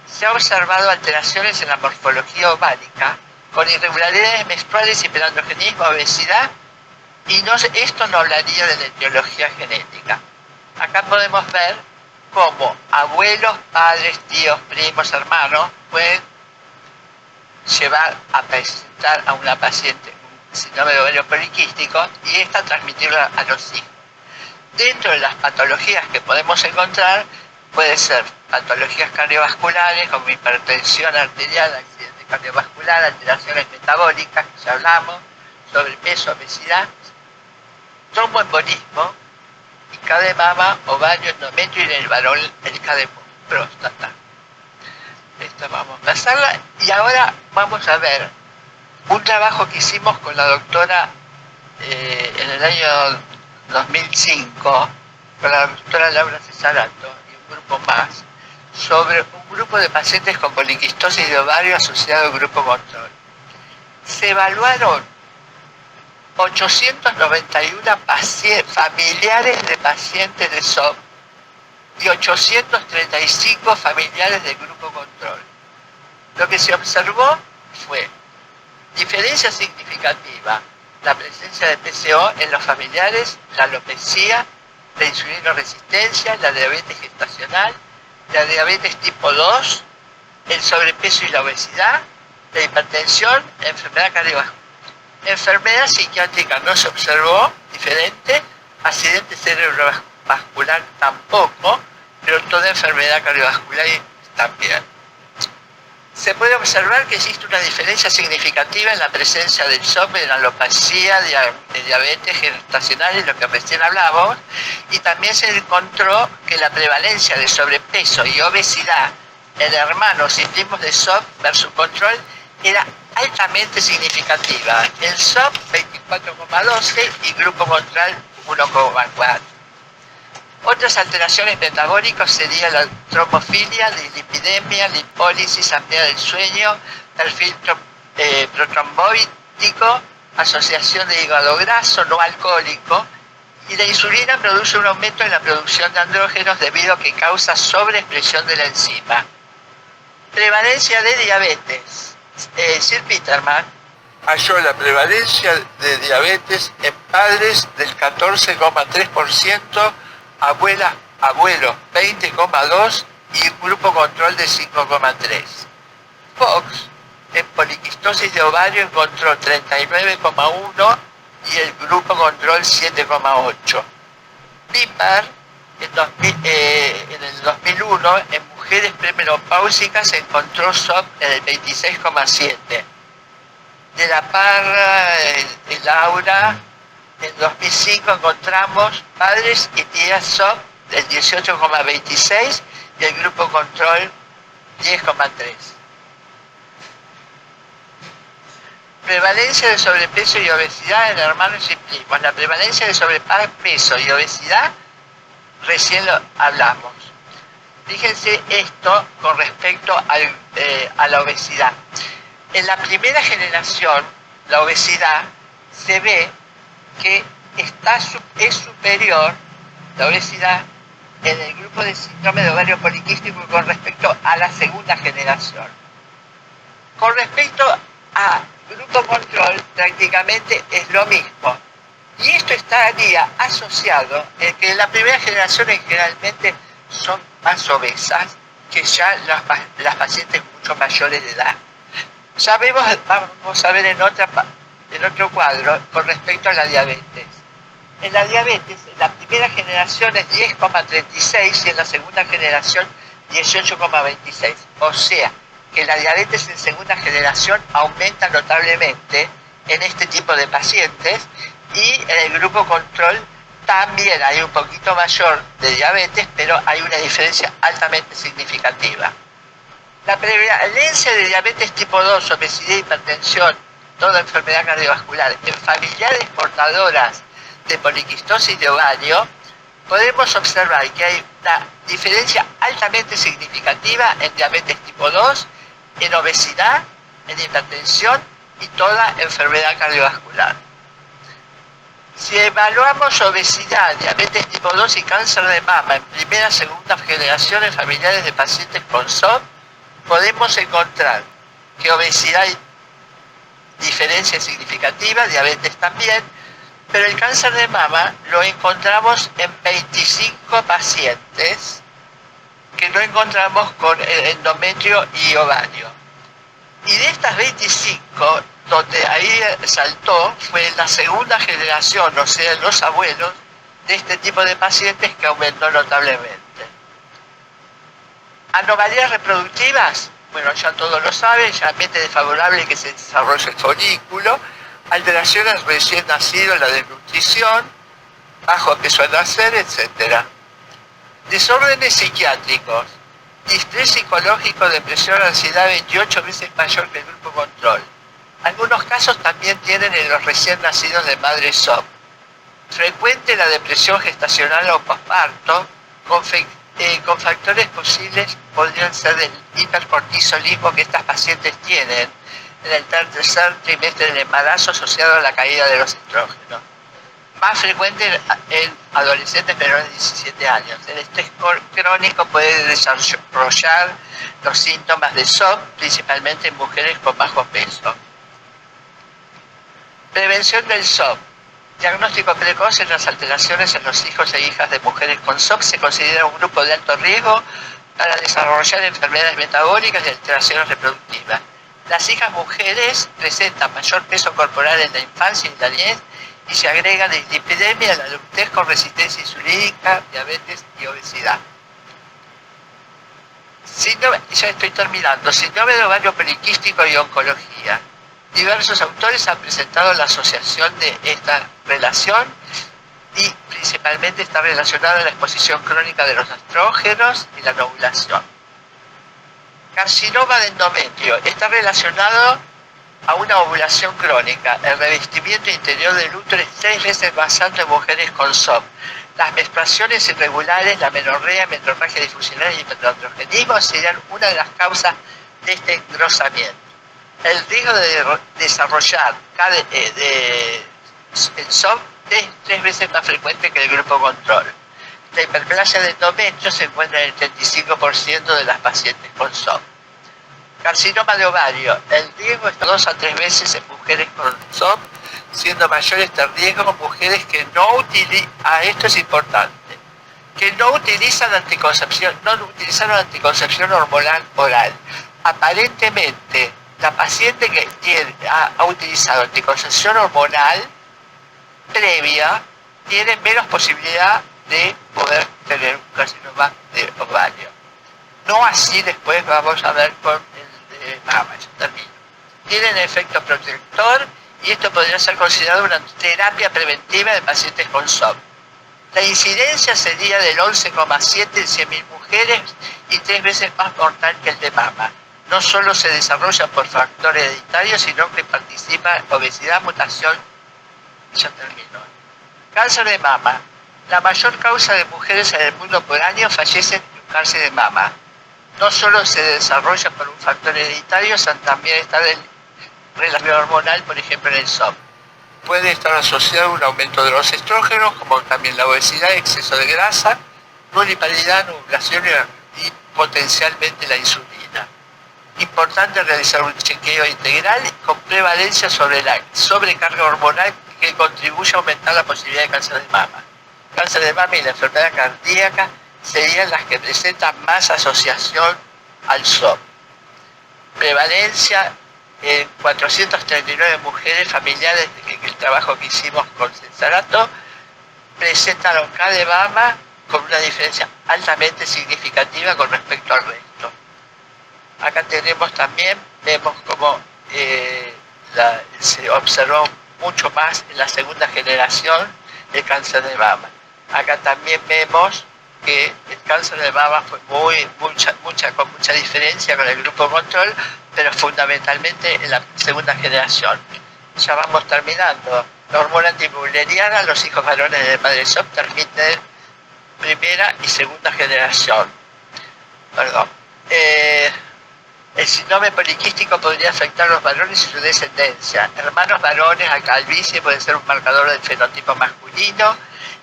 Speaker 2: se ha observado alteraciones en la morfología ovárica, con irregularidades menstruales, hiperandrogenismo, obesidad, y esto no hablaría de la etiología genética. Acá podemos ver cómo abuelos, padres, tíos, primos, hermanos pueden llevar a presentar a una paciente un síndrome de ovario poliquístico y esta transmitirla a los hijos. Dentro de las patologías que podemos encontrar puede ser patologías cardiovasculares como hipertensión arterial, accidente cardiovascular, alteraciones metabólicas, que ya hablamos, sobrepeso, obesidad, tromboembolismo, pica de mama, ovario, endometrio, y en el varón el de próstata. Esto vamos a pasarla, y ahora vamos a ver un trabajo que hicimos con la doctora en el año 2005, con la doctora Laura Cesarato y un grupo más, sobre un grupo de pacientes con poliquistosis de ovario asociado al grupo control. Se evaluaron 891 familiares de pacientes de SOP y 835 familiares del grupo control. Lo que se observó fue diferencia significativa: la presencia de PCO en los familiares, la alopecia, la insulinoresistencia, la diabetes gestacional, la diabetes tipo 2, el sobrepeso y la obesidad, la hipertensión, la enfermedad cardiovascular. Enfermedad psiquiátrica no se observó diferente, accidente cerebrovascular tampoco, pero toda enfermedad cardiovascular también. Se puede observar que existe una diferencia significativa en la presencia del SOP en alopecia, de diabetes gestacional, lo que recién hablamos, y también se encontró que la prevalencia de sobrepeso y obesidad en hermanos y primos de SOP versus control era altamente significativa. El SOP 24,12 y grupo control 1,4. Otras alteraciones metabólicas serían la trombofilia, dislipidemia, lipólisis, apnea del sueño, perfil protrombótico, asociación de hígado graso no alcohólico, y la insulina produce un aumento en la producción de andrógenos debido a que causa sobreexpresión de la enzima. Prevalencia de diabetes. Sir Peterman halló la prevalencia de diabetes en padres del 14,3%, abuelos 20,2% y grupo control de 5,3%. Fox en poliquistosis de ovario encontró 39,1% y el grupo control 7,8%. Pipar en el 2001 en mujeres premenopáusicas encontró SOP en el 26,7%. De la Parra, el Laura, en 2005 encontramos padres y tías SOP del 18,26% y el grupo control 10,3%. Prevalencia de sobrepeso y obesidad en hermanos y primos. La prevalencia de sobrepeso y obesidad recién lo hablamos. Fíjense esto con respecto a la obesidad. En la primera generación, la obesidad se ve que es superior, la obesidad, en el grupo de síndrome de ovario poliquístico con respecto a la segunda generación. Con respecto a grupo control, prácticamente es lo mismo. Y esto estaría asociado en que la primera generación generalmente son más obesas que ya las pacientes mucho mayores de edad. Ya vamos a ver en otro cuadro con respecto a la diabetes. En la diabetes, en la primera generación es 10,36 y en la segunda generación 18,26. O sea, que la diabetes en segunda generación aumenta notablemente en este tipo de pacientes y en el grupo control también hay un poquito mayor de diabetes, pero hay una diferencia altamente significativa. La prevalencia de diabetes tipo 2, obesidad, hipertensión, toda enfermedad cardiovascular en familiares portadoras de poliquistosis de ovario, podemos observar que hay una diferencia altamente significativa en diabetes tipo 2, en obesidad, en hipertensión y toda enfermedad cardiovascular. Si evaluamos obesidad, diabetes tipo 2 y cáncer de mama en primera y segunda generación en familiares de pacientes con SOP, podemos encontrar que obesidad hay diferencia significativa, diabetes también, pero el cáncer de mama lo encontramos en 25 pacientes que no encontramos con endometrio y ovario. Y de estas 25, donde ahí saltó, fue la segunda generación, o sea, los abuelos de este tipo de pacientes que aumentó notablemente. Anomalías reproductivas, bueno, ya todos lo saben, ya ambiente desfavorable que se desarrolla el folículo, alteraciones recién nacidos, la desnutrición, bajo peso al nacer, etc. Desórdenes psiquiátricos, distrés psicológico, depresión, ansiedad 28 veces mayor que el grupo control. Algunos casos también tienen en los recién nacidos de madre SOP. Frecuente la depresión gestacional o posparto, con factores posibles podrían ser del hipercortisolismo que estas pacientes tienen en el tercer trimestre del embarazo asociado a la caída de los estrógenos. Más frecuente en adolescentes menores de 17 años. El estrés crónico puede desarrollar los síntomas de SOP, principalmente en mujeres con bajo peso. Prevención del SOP. Diagnóstico precoz en las alteraciones en los hijos e hijas de mujeres con SOP se considera un grupo de alto riesgo para desarrollar enfermedades metabólicas y alteraciones reproductivas. Las hijas mujeres presentan mayor peso corporal en la infancia y en la niñez y se agrega dislipidemia a la adultez con resistencia insulínica, diabetes y obesidad. Ya estoy terminando. Síndrome de ovario poliquístico y oncología. Diversos autores han presentado la asociación de esta relación y principalmente está relacionada a la exposición crónica de los estrógenos y la no ovulación. Carcinoma de endometrio está relacionado a una ovulación crónica. El revestimiento interior del útero es 3 veces más alto en mujeres con SOP. Las menstruaciones irregulares, la menorrea, menorragia difusional y hiperandrogenismo serían una de las causas de este engrosamiento. El riesgo de desarrollar el SOP es 3 veces más frecuente que el grupo control. La hiperplasia de endometrio se encuentra en el 35% de las pacientes con SOP. Carcinoma de ovario. El riesgo es 2 a 3 veces en mujeres con SOP, siendo mayor este riesgo en mujeres que no utilizan, esto es importante, que no utilizaron anticoncepción hormonal oral. Aparentemente, la paciente que ha utilizado anticoncepción hormonal previa tiene menos posibilidad de poder tener un carcinoma de ovario. No así después vamos a ver con el de mama, yo termino. Tienen efecto protector y esto podría ser considerado una terapia preventiva de pacientes con SOP. La incidencia sería del 11,7 en 100.000 mujeres y 3 veces más mortal que el de mama. No solo se desarrolla por factor hereditario, sino que participa en obesidad, mutación. Ya termino. Cáncer de mama. La mayor causa de mujeres en el mundo por año fallecen de un cáncer de mama. No solo se desarrolla por un factor hereditario, sino también está en relación hormonal, por ejemplo en el SOP. Puede estar asociado a un aumento de los estrógenos, como también la obesidad, exceso de grasa, nulipalidad, nublación y potencialmente la insulina. Importante realizar un chequeo integral con prevalencia sobre la sobrecarga hormonal que contribuye a aumentar la posibilidad de cáncer de mama. Cáncer de mama y la enfermedad cardíaca serían las que presentan más asociación al SOP. Prevalencia en 439 mujeres familiares, que el trabajo que hicimos con Censarato, presentan OCA de mama con una diferencia altamente significativa con respecto al resto. Acá vemos cómo se observó mucho más en la segunda generación el cáncer de mama. Acá también vemos que el cáncer de mama fue con mucha diferencia con el grupo control, pero fundamentalmente en la segunda generación. Ya vamos terminando. La hormona antimulleriana, los hijos varones de madre SOP transmiten primera y segunda generación. Perdón. El síndrome poliquístico podría afectar a los varones y su descendencia. Hermanos varones a calvicie puede ser un marcador del fenotipo masculino.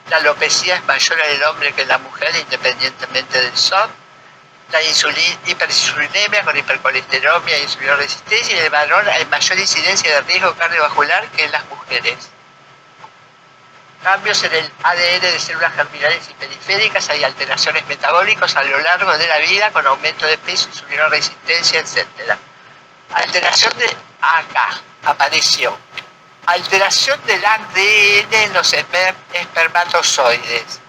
Speaker 2: La alopecia es mayor en el hombre que en la mujer, independientemente del SOP. La hiperinsulinemia con hipercolesterolemia e insulinoresistencia, y en el varón hay mayor incidencia de riesgo cardiovascular que en las mujeres. Cambios en el ADN de células germinales y periféricas, hay alteraciones metabólicas a lo largo de la vida con aumento de peso, insulinoresistencia, etc. Alteración de acá apareció. Alteración del ADN en los espermatozoides.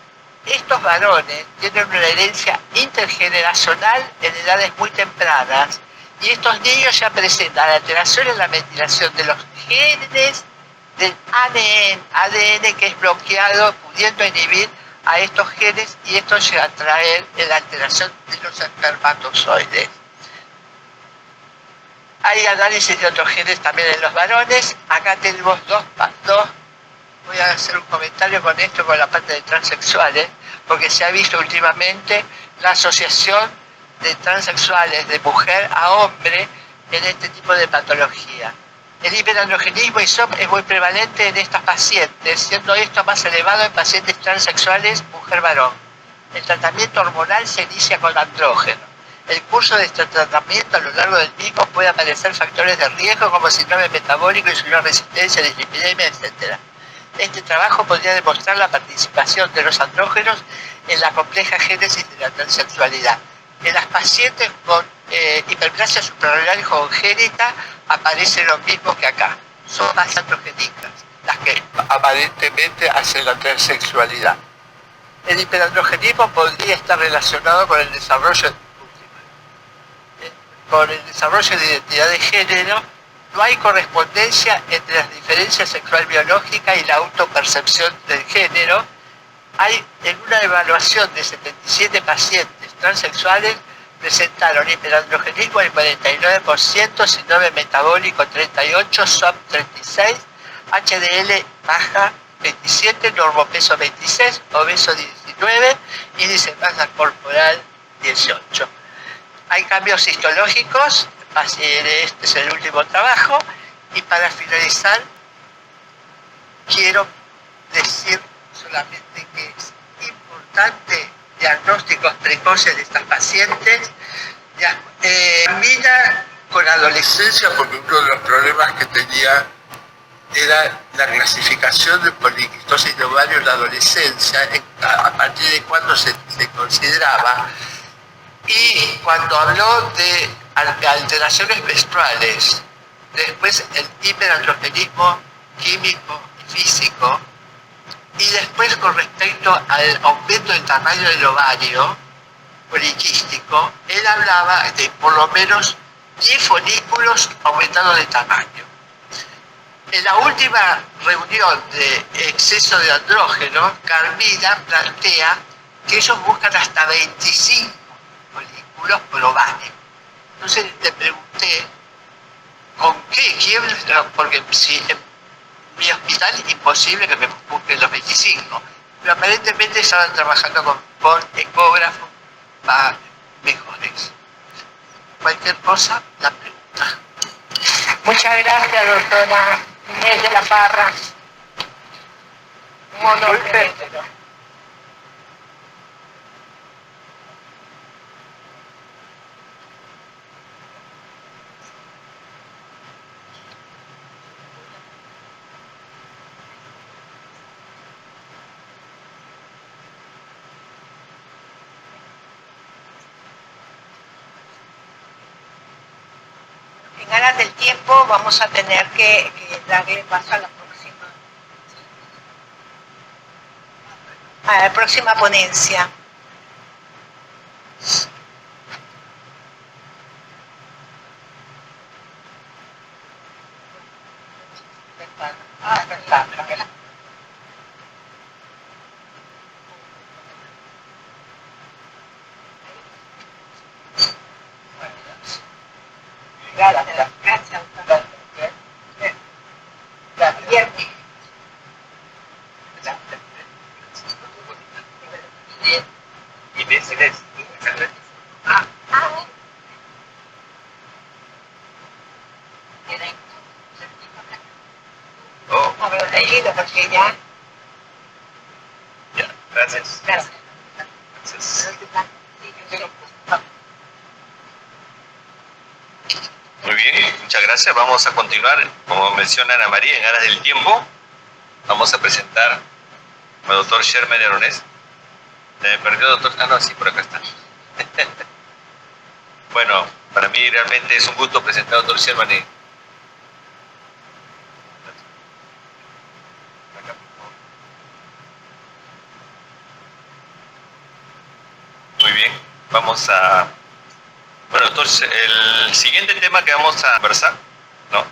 Speaker 2: Estos varones tienen una herencia intergeneracional en edades muy tempranas y estos niños ya presentan alteración en la metilación de los genes del ADN que es bloqueado, pudiendo inhibir a estos genes, y esto llega a traer la alteración de los espermatozoides. Hay análisis de otros genes también en los varones. Acá tenemos dos. Voy a hacer un comentario con esto, con la parte de transexuales, porque se ha visto últimamente la asociación de transexuales de mujer a hombre en este tipo de patología. El hiperandrogenismo y SOP es muy prevalente en estas pacientes, siendo esto más elevado en pacientes transexuales mujer-varón. El tratamiento hormonal se inicia con andrógeno. El curso de este tratamiento a lo largo del mismo puede aparecer factores de riesgo como síndrome metabólico, insulinoresistencia, dislipidemia, etc. Este trabajo podría demostrar la participación de los andrógenos en la compleja génesis de la transexualidad. En las pacientes con hiperplasia suprarrenal congénita aparece lo mismo que acá. Son más androgénicas las que aparentemente hacen la transexualidad. El hiperandrogenismo podría estar relacionado con el desarrollo con el desarrollo de identidad de género, no hay correspondencia entre las diferencias sexual biológica y la autopercepción del género. Hay en una evaluación de 77 pacientes transexuales presentaron hiperandrogenismo el 49%, síndrome metabólico 38%, SOP 36%, HDL baja 27%, normopeso 26%, obeso 19%, índice de masa corporal 18%. Hay cambios histológicos, este es el último trabajo, y para finalizar quiero decir solamente que es importante diagnósticos precoces de estas pacientes. Termina con adolescencia porque uno de los problemas que tenía era la clasificación de poliquistosis de ovario en la adolescencia, a partir de cuándo se consideraba. Y cuando habló de alteraciones menstruales, después el hiperandrogenismo químico y físico, y después con respecto al aumento del tamaño del ovario poliquístico, él hablaba de por lo menos 10 folículos aumentados de tamaño. En la última reunión de exceso de andrógeno, Carmina plantea que ellos buscan hasta 25 folículos por ovario. Entonces le pregunté, ¿con qué? ¿Quién? Porque si en mi hospital es imposible que me busquen los 25, pero aparentemente estaban trabajando con ecógrafos para mejores. Cualquier cosa, la pregunta.
Speaker 1: Muchas gracias, doctora Inés de la Parra. Un honor tenértelo. En aras del tiempo vamos a tener que darle paso a la próxima ponencia. Gracias. Porque ya.
Speaker 3: Ya, gracias.
Speaker 1: Gracias.
Speaker 3: Muy bien, muchas gracias. Vamos a continuar, como menciona Ana María, en aras del tiempo. Vamos a presentar al doctor Sherman Aronés. ¿Me perdió, doctor? Ah, no, sí, por acá está. Bueno, para mí realmente es un gusto presentar al doctor Sherman. Muy bien, vamos a... Bueno, entonces, el siguiente tema que vamos a conversar, ¿no?,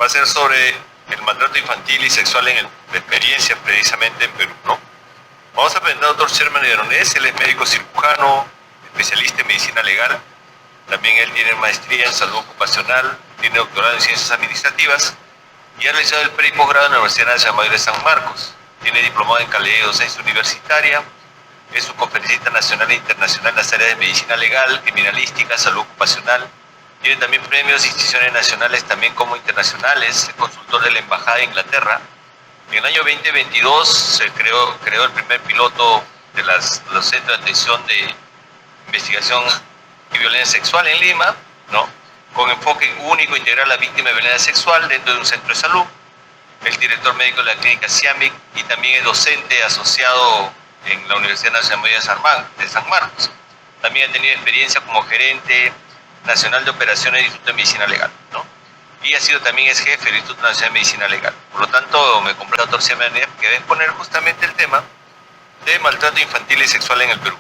Speaker 3: va a ser sobre el maltrato infantil y sexual en la experiencia precisamente en Perú, ¿no? Vamos a presentar al doctor Sherman Aronés. Él es médico cirujano, especialista en medicina legal. También él tiene maestría en salud ocupacional, tiene doctorado en ciencias administrativas y ha realizado el pre y posgrado en la Universidad Nacional Mayor de San Marcos. Tiene diplomado en calidad de docencia universitaria. Es un conferencista nacional e internacional en las áreas de medicina legal, criminalística, salud ocupacional. Tiene también premios de instituciones nacionales también como internacionales. Es consultor de la Embajada de Inglaterra. En el año 2022 se creó el primer piloto de los centros de atención de investigación y violencia sexual en Lima, ¿no?, con enfoque único integral a víctimas de violencia sexual dentro de un centro de salud. Es director médico de la clínica CIAMIC y también es docente asociado en la Universidad Nacional Mayor de San Marcos. También ha tenido experiencia como gerente nacional de operaciones del Instituto de Medicina Legal, ¿no?, y ha sido también es jefe del Instituto Nacional de Medicina Legal. Por lo tanto, me compré al doctor Sherman que va a exponer justamente el tema de maltrato infantil y sexual en el Perú.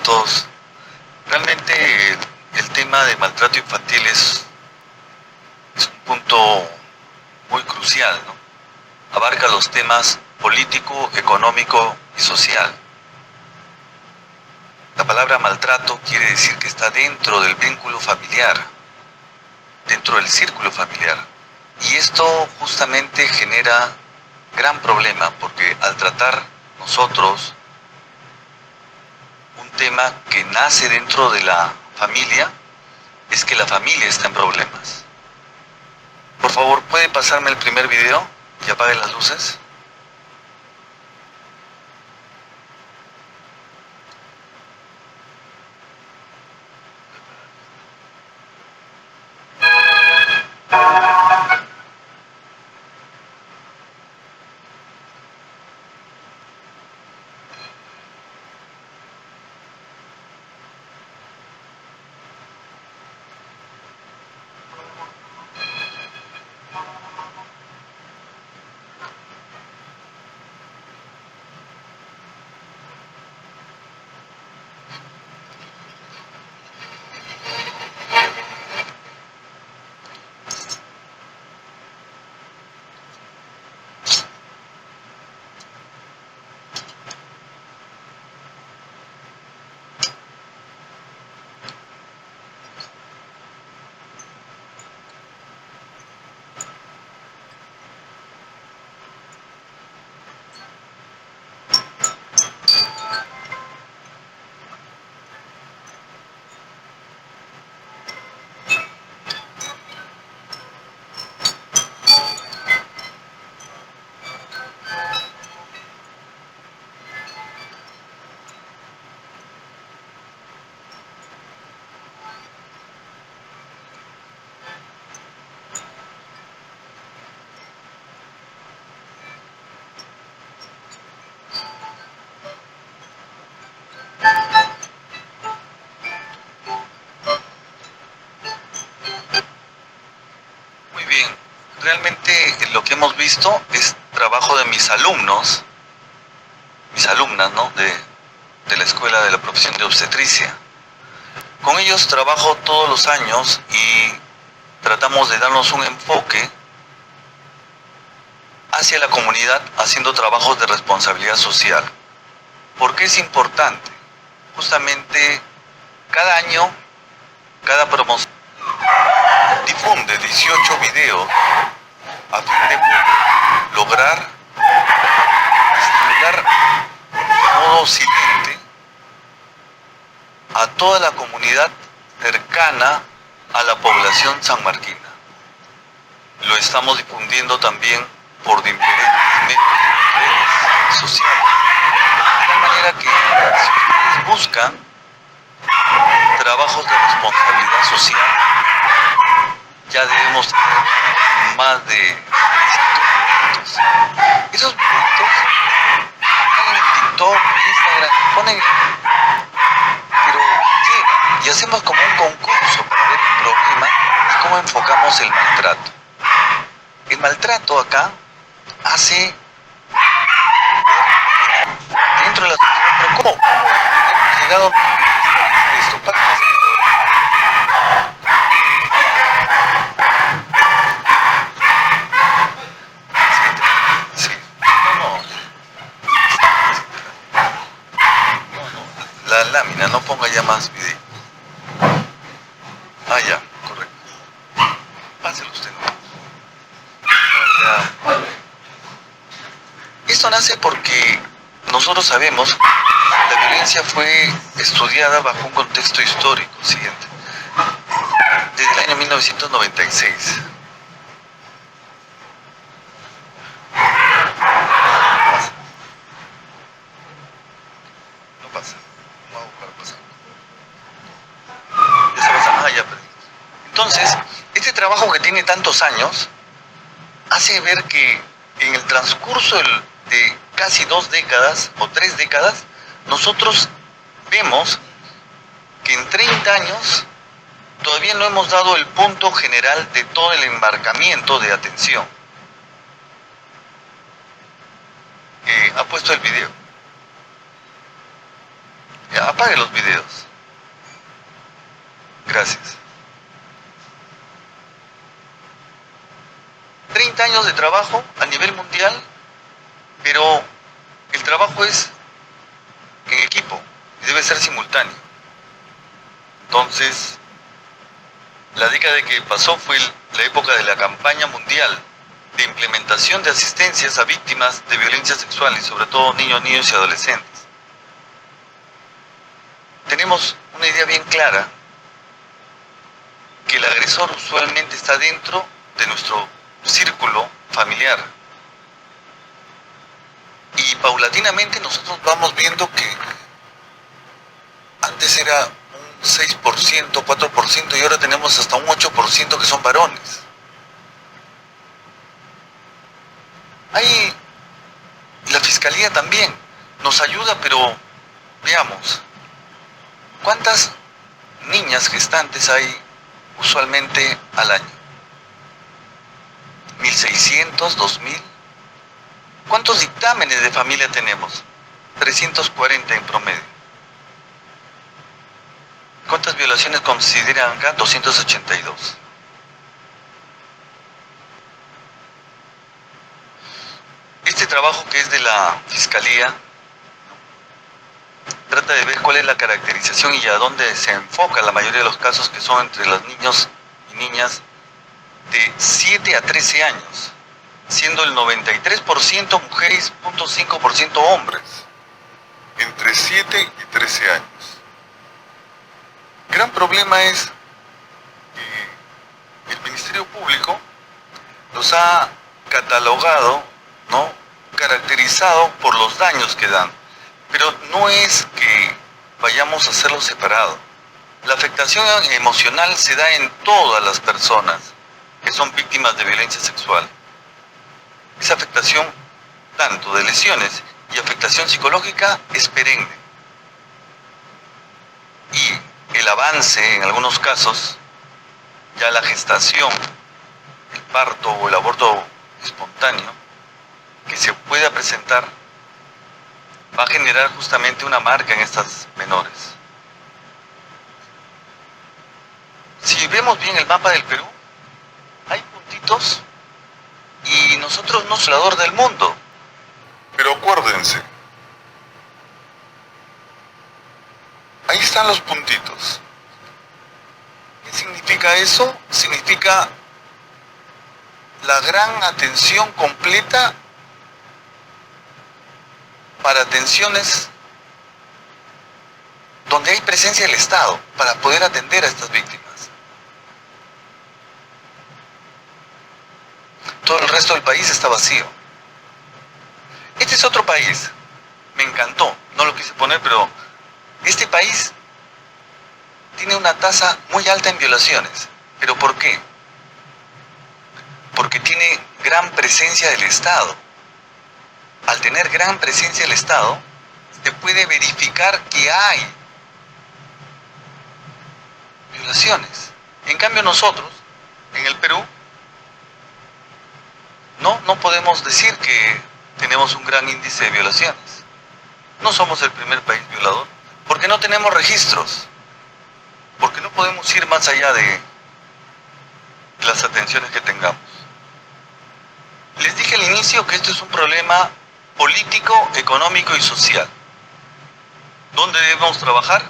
Speaker 4: todos. Realmente el tema de maltrato infantil es un punto muy crucial, ¿no? Abarca los temas político, económico y social. La palabra maltrato quiere decir que está dentro del vínculo familiar, dentro del círculo familiar. Y esto justamente genera gran problema porque al tratar nosotros un tema que nace dentro de la familia, es que la familia está en problemas. Por favor, ¿puede pasarme el primer video y apague las luces? Muy bien, realmente lo que hemos visto es trabajo de mis alumnos, mis alumnas, ¿no? de la Escuela de la Profesión de Obstetricia. Con ellos trabajo todos los años y tratamos de darnos un enfoque hacia la comunidad haciendo trabajos de responsabilidad social. ¿Por qué es importante? Justamente cada año, cada promoción difunde 18 videos a fin de lograr estimular de modo silente a toda la comunidad cercana a la población sanmarquina. Lo estamos difundiendo también por diferentes medios de redes sociales. De tal manera que si ustedes buscan trabajos de responsabilidad social, ya debemos tener más de 5 minutos. Esos minutos ponen en TikTok, Instagram, ponen, pero llegan y hacemos como un concurso para ver el problema y cómo enfocamos el maltrato. El maltrato acá hace dentro de la sociedad, pero ¿cómo hemos llegado a esto? La lámina, no ponga ya más video. Ah, ya, correcto. Páselo usted, ¿no? Esto nace porque nosotros sabemos que la violencia fue estudiada bajo un contexto histórico siguiente. Desde el año 1996. No pasa. No hago para pasar. Ya se pasa. Ah, ya perdí. Entonces, este trabajo que tiene tantos años hace ver que en el transcurso de casi 2 décadas o 3 décadas, nosotros vemos que en 30 años todavía no hemos dado el punto general de todo el embarcamiento de atención. Ha puesto el video. Ya, apague los videos. Gracias. 30 años de trabajo a nivel mundial, pero el trabajo es en equipo y debe ser simultáneo. Entonces, la década que pasó fue la época de la campaña mundial de implementación de asistencias a víctimas de violencia sexual y sobre todo niños y adolescentes. Tenemos una idea bien clara que el agresor usualmente está dentro de nuestro círculo familiar. Y paulatinamente nosotros vamos viendo que antes era un 6%, 4% y ahora tenemos hasta un 8% que son varones. Ahí la fiscalía también nos ayuda, pero veamos, ¿cuántas niñas gestantes hay usualmente al año? 1.600, 2.000. ¿Cuántos dictámenes de familia tenemos? 340 en promedio. ¿Cuántas violaciones consideran acá? 282. Este trabajo que es de la Fiscalía trata de ver cuál es la caracterización y a dónde se enfoca la mayoría de los casos que son entre los niños y niñas de 7 a 13 años, siendo el 93% mujeres, 0.5% hombres.
Speaker 5: Entre 7 y 13 años. Gran problema es que el Ministerio Público
Speaker 4: Los ha catalogado, ¿no?, caracterizado por los daños que dan, pero no es que vayamos a hacerlo separado. La afectación emocional se da en todas las personas que son víctimas de violencia sexual. Esa afectación, tanto de lesiones y afectación psicológica, es perenne. Y el avance, en algunos casos, ya la gestación, el parto o el aborto espontáneo, que se pueda presentar, va a generar justamente una marca en estas menores. Si vemos bien el mapa del Perú, hay puntitos y nosotros no somos el violador del mundo.
Speaker 5: Pero acuérdense, ahí están los puntitos.
Speaker 4: ¿Qué significa eso? Significa la gran atención completa para atenciones donde hay presencia del Estado para poder atender a estas víctimas. Todo el resto del país está vacío. Este es otro país. Me encantó. No lo quise poner, pero este país tiene una tasa muy alta en violaciones. ¿Pero por qué? Porque tiene gran presencia del Estado. Al tener gran presencia del Estado, se puede verificar que hay violaciones. En cambio nosotros, en el Perú, no podemos decir que tenemos un gran índice de violaciones. No somos el primer país violador, porque no tenemos registros, porque no podemos ir más allá de las atenciones que tengamos. Les dije al inicio que esto es un problema político, económico y social. ¿Dónde debemos trabajar?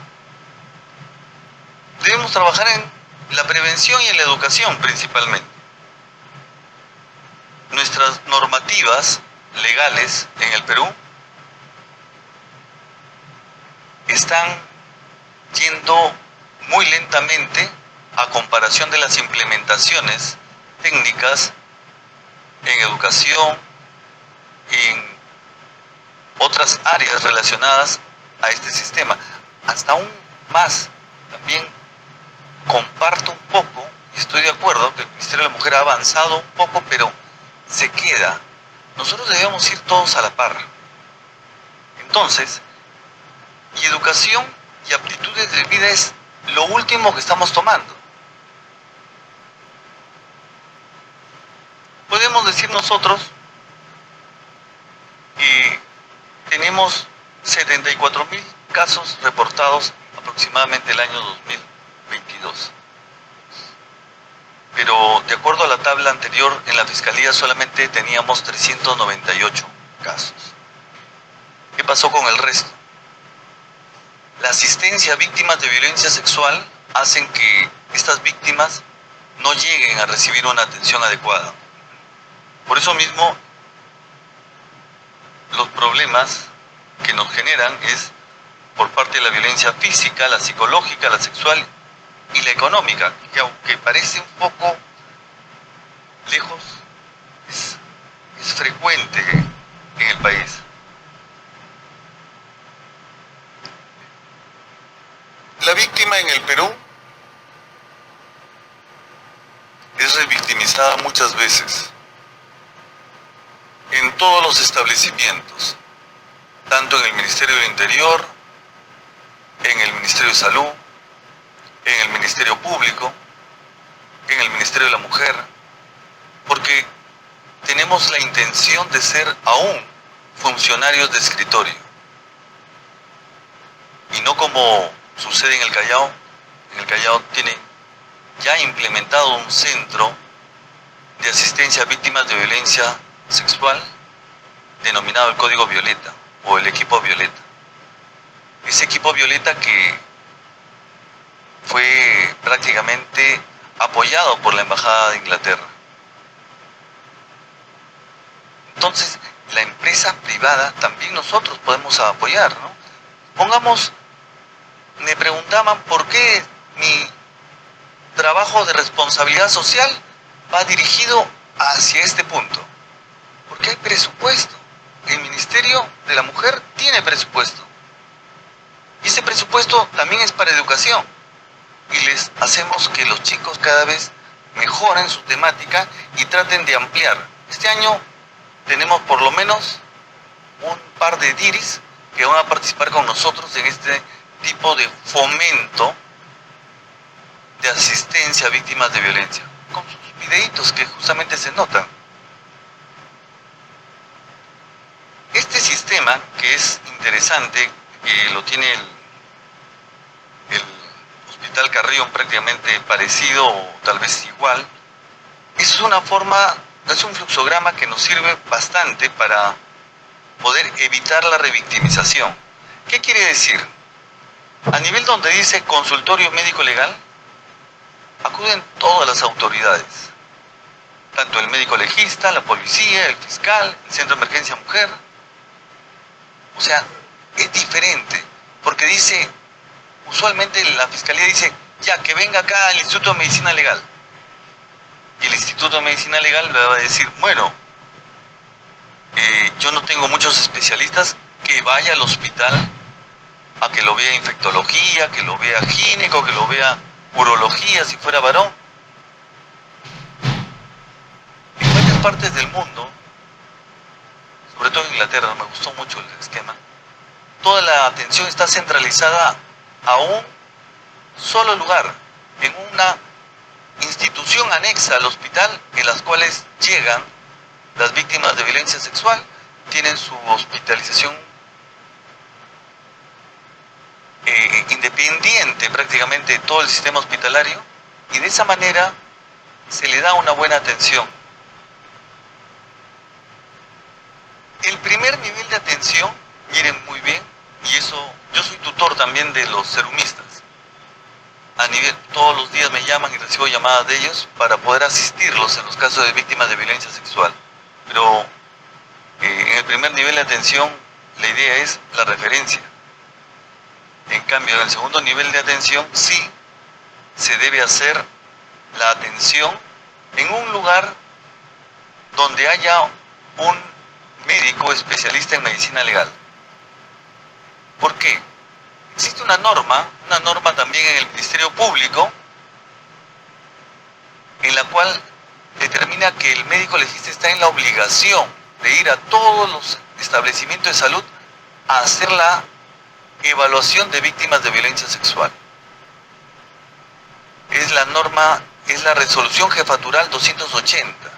Speaker 4: Debemos trabajar en la prevención y en la educación principalmente. Nuestras normativas legales en el Perú están yendo muy lentamente a comparación de las implementaciones técnicas en educación, en otras áreas relacionadas a este sistema. Hasta aún más, también comparto un poco, y estoy de acuerdo que el Ministerio de la Mujer ha avanzado un poco, pero se queda. Nosotros debemos ir todos a la par. Entonces, y educación y aptitudes de vida es lo último que estamos tomando. Podemos decir nosotros que tenemos 74.000 casos reportados aproximadamente el año 2022. Pero de acuerdo a la tabla anterior, en la Fiscalía solamente teníamos 398 casos. ¿Qué pasó con el resto? La asistencia a víctimas de violencia sexual hacen que estas víctimas no lleguen a recibir una atención adecuada. Por eso mismo, los problemas que nos generan es por parte de la violencia física, la psicológica, la sexual y la económica, que aunque parece un poco lejos, es frecuente en el país.
Speaker 5: La víctima en el Perú es revictimizada muchas veces en todos los establecimientos, tanto en el Ministerio del Interior, en el Ministerio de Salud, en el Ministerio Público, en el Ministerio de la Mujer, porque tenemos la intención de ser aún funcionarios de escritorio. Y no como sucede en el Callao. En el Callao tiene ya implementado un centro de asistencia a víctimas de violencia sexual denominado el Código Violeta o el Equipo Violeta. Ese Equipo Violeta que fue prácticamente apoyado por la Embajada de Inglaterra. Entonces, la empresa privada también nosotros podemos apoyar, ¿no? Me preguntaban por qué mi trabajo de responsabilidad social va dirigido hacia este punto. Porque hay presupuesto. El Ministerio de la Mujer tiene presupuesto. Y ese presupuesto también es para educación. Y les hacemos que los chicos cada vez mejoren su temática y traten de ampliar. Este año tenemos por lo menos un par de DIRIs que van a participar con nosotros en este tipo de fomento de asistencia a víctimas de violencia, con sus videitos que justamente se notan. Este sistema, que es interesante, que lo tiene el Hospital Carrión prácticamente parecido o tal vez igual, es un fluxograma que nos sirve bastante para poder evitar la revictimización. ¿Qué quiere decir? A nivel donde dice consultorio médico legal, acuden todas las autoridades, tanto el médico legista, la policía, el fiscal, el centro de emergencia mujer. O sea, es diferente, porque dice, usualmente la fiscalía dice, ya que venga acá al Instituto de Medicina Legal. Y el Instituto de Medicina Legal le va a decir, bueno, yo no tengo muchos especialistas, que vaya al hospital a que lo vea infectología, que lo vea gineco, que lo vea urología si fuera varón. En varias partes del mundo, sobre todo en Inglaterra, me gustó mucho el esquema, toda la atención está centralizada a un solo lugar, en una institución anexa al hospital, en las cuales llegan las víctimas de violencia sexual, tienen su hospitalización independiente prácticamente de todo el sistema hospitalario, y de esa manera se le da una buena atención. El primer nivel de atención, miren muy bien, y eso, yo soy tutor también de los serumistas. Todos los días me llaman y recibo llamadas de ellos para poder asistirlos en los casos de víctimas de violencia sexual. Pero en el primer nivel de atención, la idea es la referencia. En cambio, en el segundo nivel de atención, sí se debe hacer la atención en un lugar donde haya un médico especialista en medicina legal. ¿Por qué? Existe una norma también en el Ministerio Público, en la cual determina que el médico legista está en la obligación de ir a todos los establecimientos de salud a hacer la evaluación de víctimas de violencia sexual. Es la norma, es la resolución jefatural 280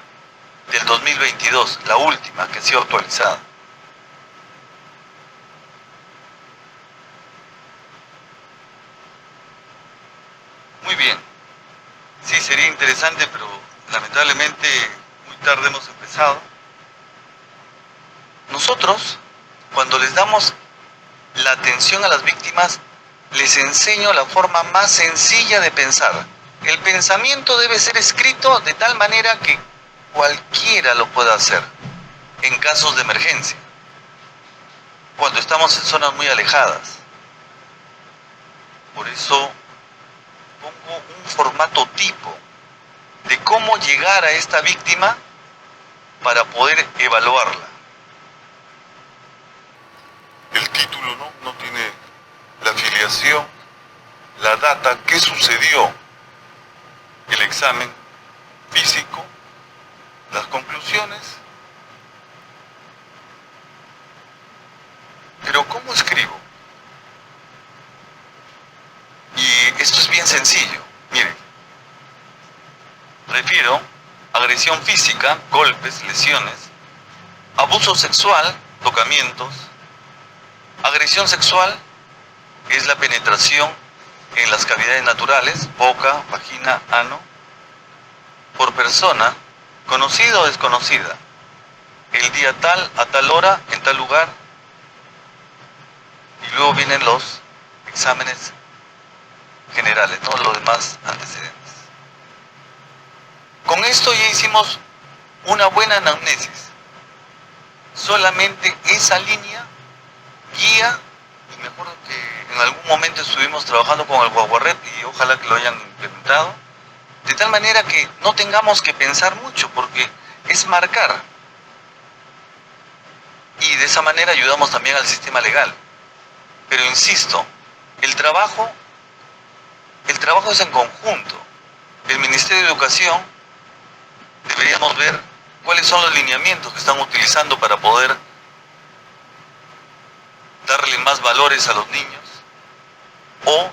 Speaker 5: del 2022, la última que ha sido actualizada. Muy bien. Sí, sería interesante, pero lamentablemente muy tarde hemos empezado. Nosotros, cuando les damos la atención a las víctimas, les enseño la forma más sencilla de pensar. El pensamiento debe ser escrito de tal manera que cualquiera lo pueda hacer en casos de emergencia, cuando estamos en zonas muy alejadas. Por eso pongo un formato tipo de cómo llegar a esta víctima para poder evaluarla.
Speaker 6: El título no tiene la afiliación, la data, qué sucedió, el examen físico, las conclusiones. Pero ¿cómo escribo? Y esto es bien sencillo. Miren, refiero agresión física, golpes, lesiones, abuso sexual, tocamientos. Agresión sexual es la penetración en las cavidades naturales, boca, vagina, ano, por persona, conocida o desconocida, el día tal, a tal hora, en tal lugar, y luego vienen los exámenes generales, no los demás antecedentes. Con esto ya hicimos una buena anamnesis. Solamente esa línea guía, y me acuerdo que en algún momento estuvimos trabajando con el Guaguarret y ojalá que lo hayan implementado, de tal manera que no tengamos que pensar mucho, porque es marcar. Y de esa manera ayudamos también al sistema legal. Pero insisto, el trabajo es en conjunto. El Ministerio de Educación deberíamos ver cuáles son los lineamientos que están utilizando para poder darle más valores a los niños o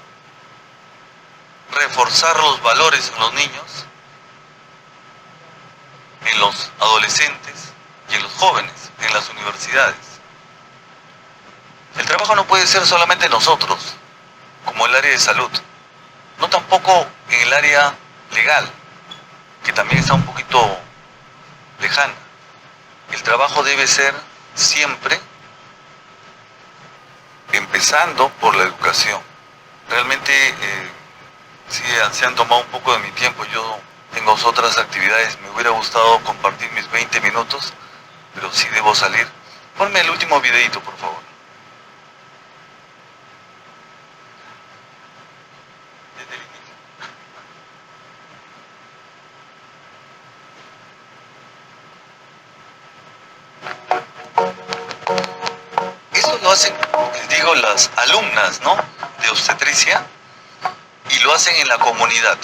Speaker 6: reforzar los valores en los niños, en los adolescentes y en los jóvenes, en las universidades. El trabajo no puede ser solamente nosotros, como el área de salud, no tampoco en el área legal, que también está un poquito lejana. El trabajo debe ser siempre empezando por la educación. Realmente sí, se han tomado un poco de mi tiempo. Yo tengo otras actividades. Me hubiera gustado compartir mis 20 minutos, pero sí debo salir. Ponme el último videito, por favor. Desde el inicio. Eso lo hacen, les digo, las alumnas, ¿no?, de obstetricia, y lo hacen en la comunidad.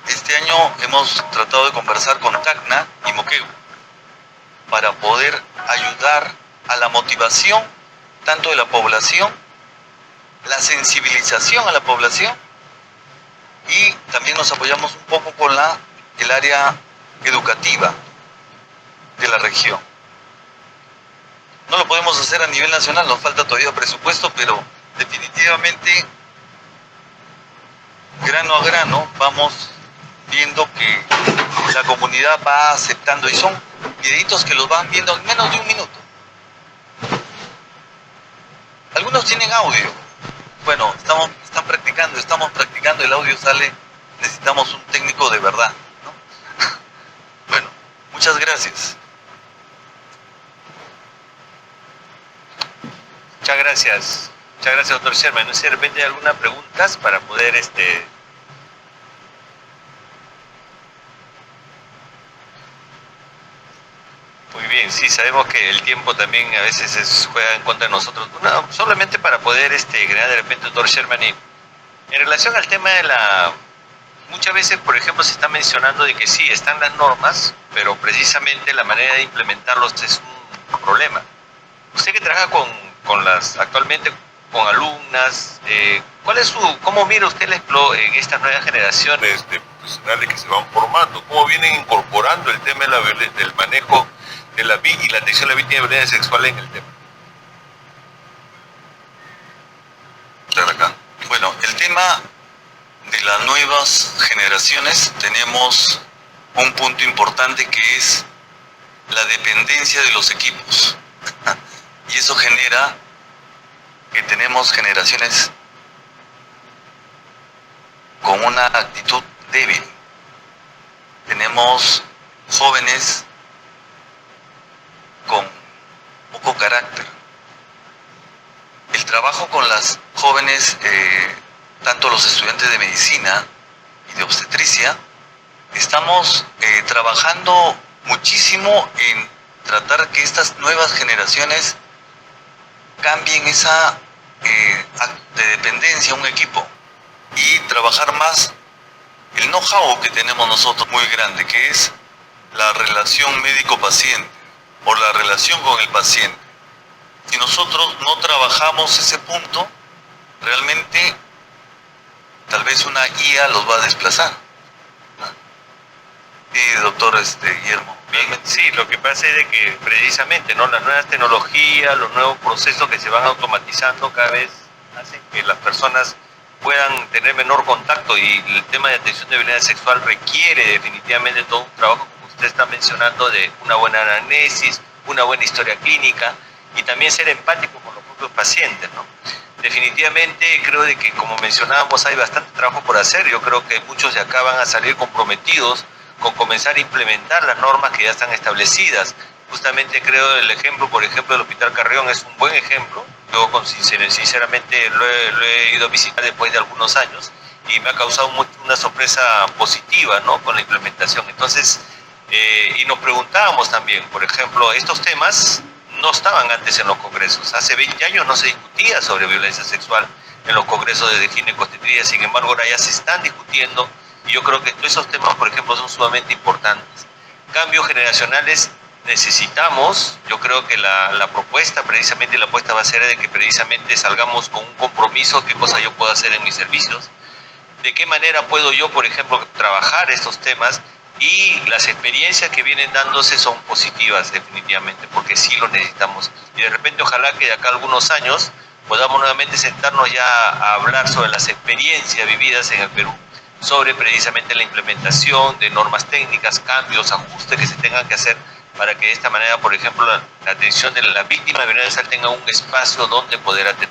Speaker 6: Este año hemos tratado de conversar con Tacna y Moquegua para poder ayudar a la motivación tanto de la población, la sensibilización a la población, y también nos apoyamos un poco con el área educativa de la región. No lo podemos hacer a nivel nacional, nos falta todavía presupuesto, pero definitivamente, grano a grano, vamos viendo que la comunidad va aceptando, y son videitos que los van viendo en menos de un minuto. Algunos tienen audio. Bueno, estamos practicando, el audio sale, necesitamos un técnico de verdad, ¿no? Bueno, muchas gracias.
Speaker 3: Muchas gracias, doctor Sherman. No sé si de repente hay alguna pregunta para poder Muy bien, sí, sabemos que el tiempo también a veces juega en contra de nosotros. Solamente para poder crear de repente, doctor Sherman, en relación al tema de muchas veces, por ejemplo, se está mencionando de que sí, están las normas, pero precisamente la manera de implementarlos es un problema. Usted que trabaja actualmente con alumnas, ¿cómo mira usted en estas nuevas generaciones
Speaker 6: De profesionales que se van formando, cómo vienen incorporando el tema de la violencia, del manejo de y la atención a la víctima de violencia sexual en el tema?
Speaker 5: Bueno, el tema
Speaker 6: de las nuevas generaciones tenemos un punto importante que es la dependencia de los equipos. Y eso genera que tenemos generaciones con una actitud débil. Tenemos jóvenes con poco carácter. El trabajo con las jóvenes, tanto los estudiantes de medicina y de obstetricia, estamos trabajando muchísimo en tratar que estas nuevas generaciones cambien esa de dependencia a un equipo y trabajar más el know-how que tenemos nosotros muy grande, que es la relación médico-paciente o la relación con el paciente. Si nosotros no trabajamos ese punto, realmente tal vez una IA los va a desplazar. Sí, doctor Guillermo.
Speaker 3: Bien, sí, lo que pasa es de que precisamente, ¿no?, las nuevas tecnologías, los nuevos procesos que se van automatizando cada vez hacen que las personas puedan tener menor contacto, y el tema de atención de violencia sexual requiere definitivamente todo un trabajo, como usted está mencionando, de una buena anamnesis, una buena historia clínica y también ser empático con los propios pacientes, ¿no? Definitivamente creo de que, como mencionábamos, hay bastante trabajo por hacer. Yo creo que muchos de acá van a salir comprometidos con comenzar a implementar las normas que ya están establecidas. Justamente creo el ejemplo, por ejemplo, del Hospital Carrión es un buen ejemplo. Yo sinceramente lo he ido a visitar después de algunos años y me ha causado una sorpresa positiva, ¿no?, con la implementación. Entonces, y nos preguntábamos también, por ejemplo, estos temas no estaban antes en los congresos. Hace 20 años no se discutía sobre violencia sexual en los congresos de ginecobstetricia, sin embargo ahora ya se están discutiendo, y yo creo que todos esos temas, por ejemplo, son sumamente importantes. Cambios generacionales necesitamos. Yo creo que la propuesta, precisamente la apuesta va a ser de que precisamente salgamos con un compromiso, qué cosa yo puedo hacer en mis servicios, de qué manera puedo yo, por ejemplo, trabajar estos temas, y las experiencias que vienen dándose son positivas definitivamente, porque sí lo necesitamos. Y de repente ojalá que de acá a algunos años podamos nuevamente sentarnos ya a hablar sobre las experiencias vividas en el Perú, sobre precisamente la implementación de normas técnicas, cambios, ajustes que se tengan que hacer para que de esta manera, por ejemplo, la atención de la víctima de violencia sexual tenga un espacio donde poder atender.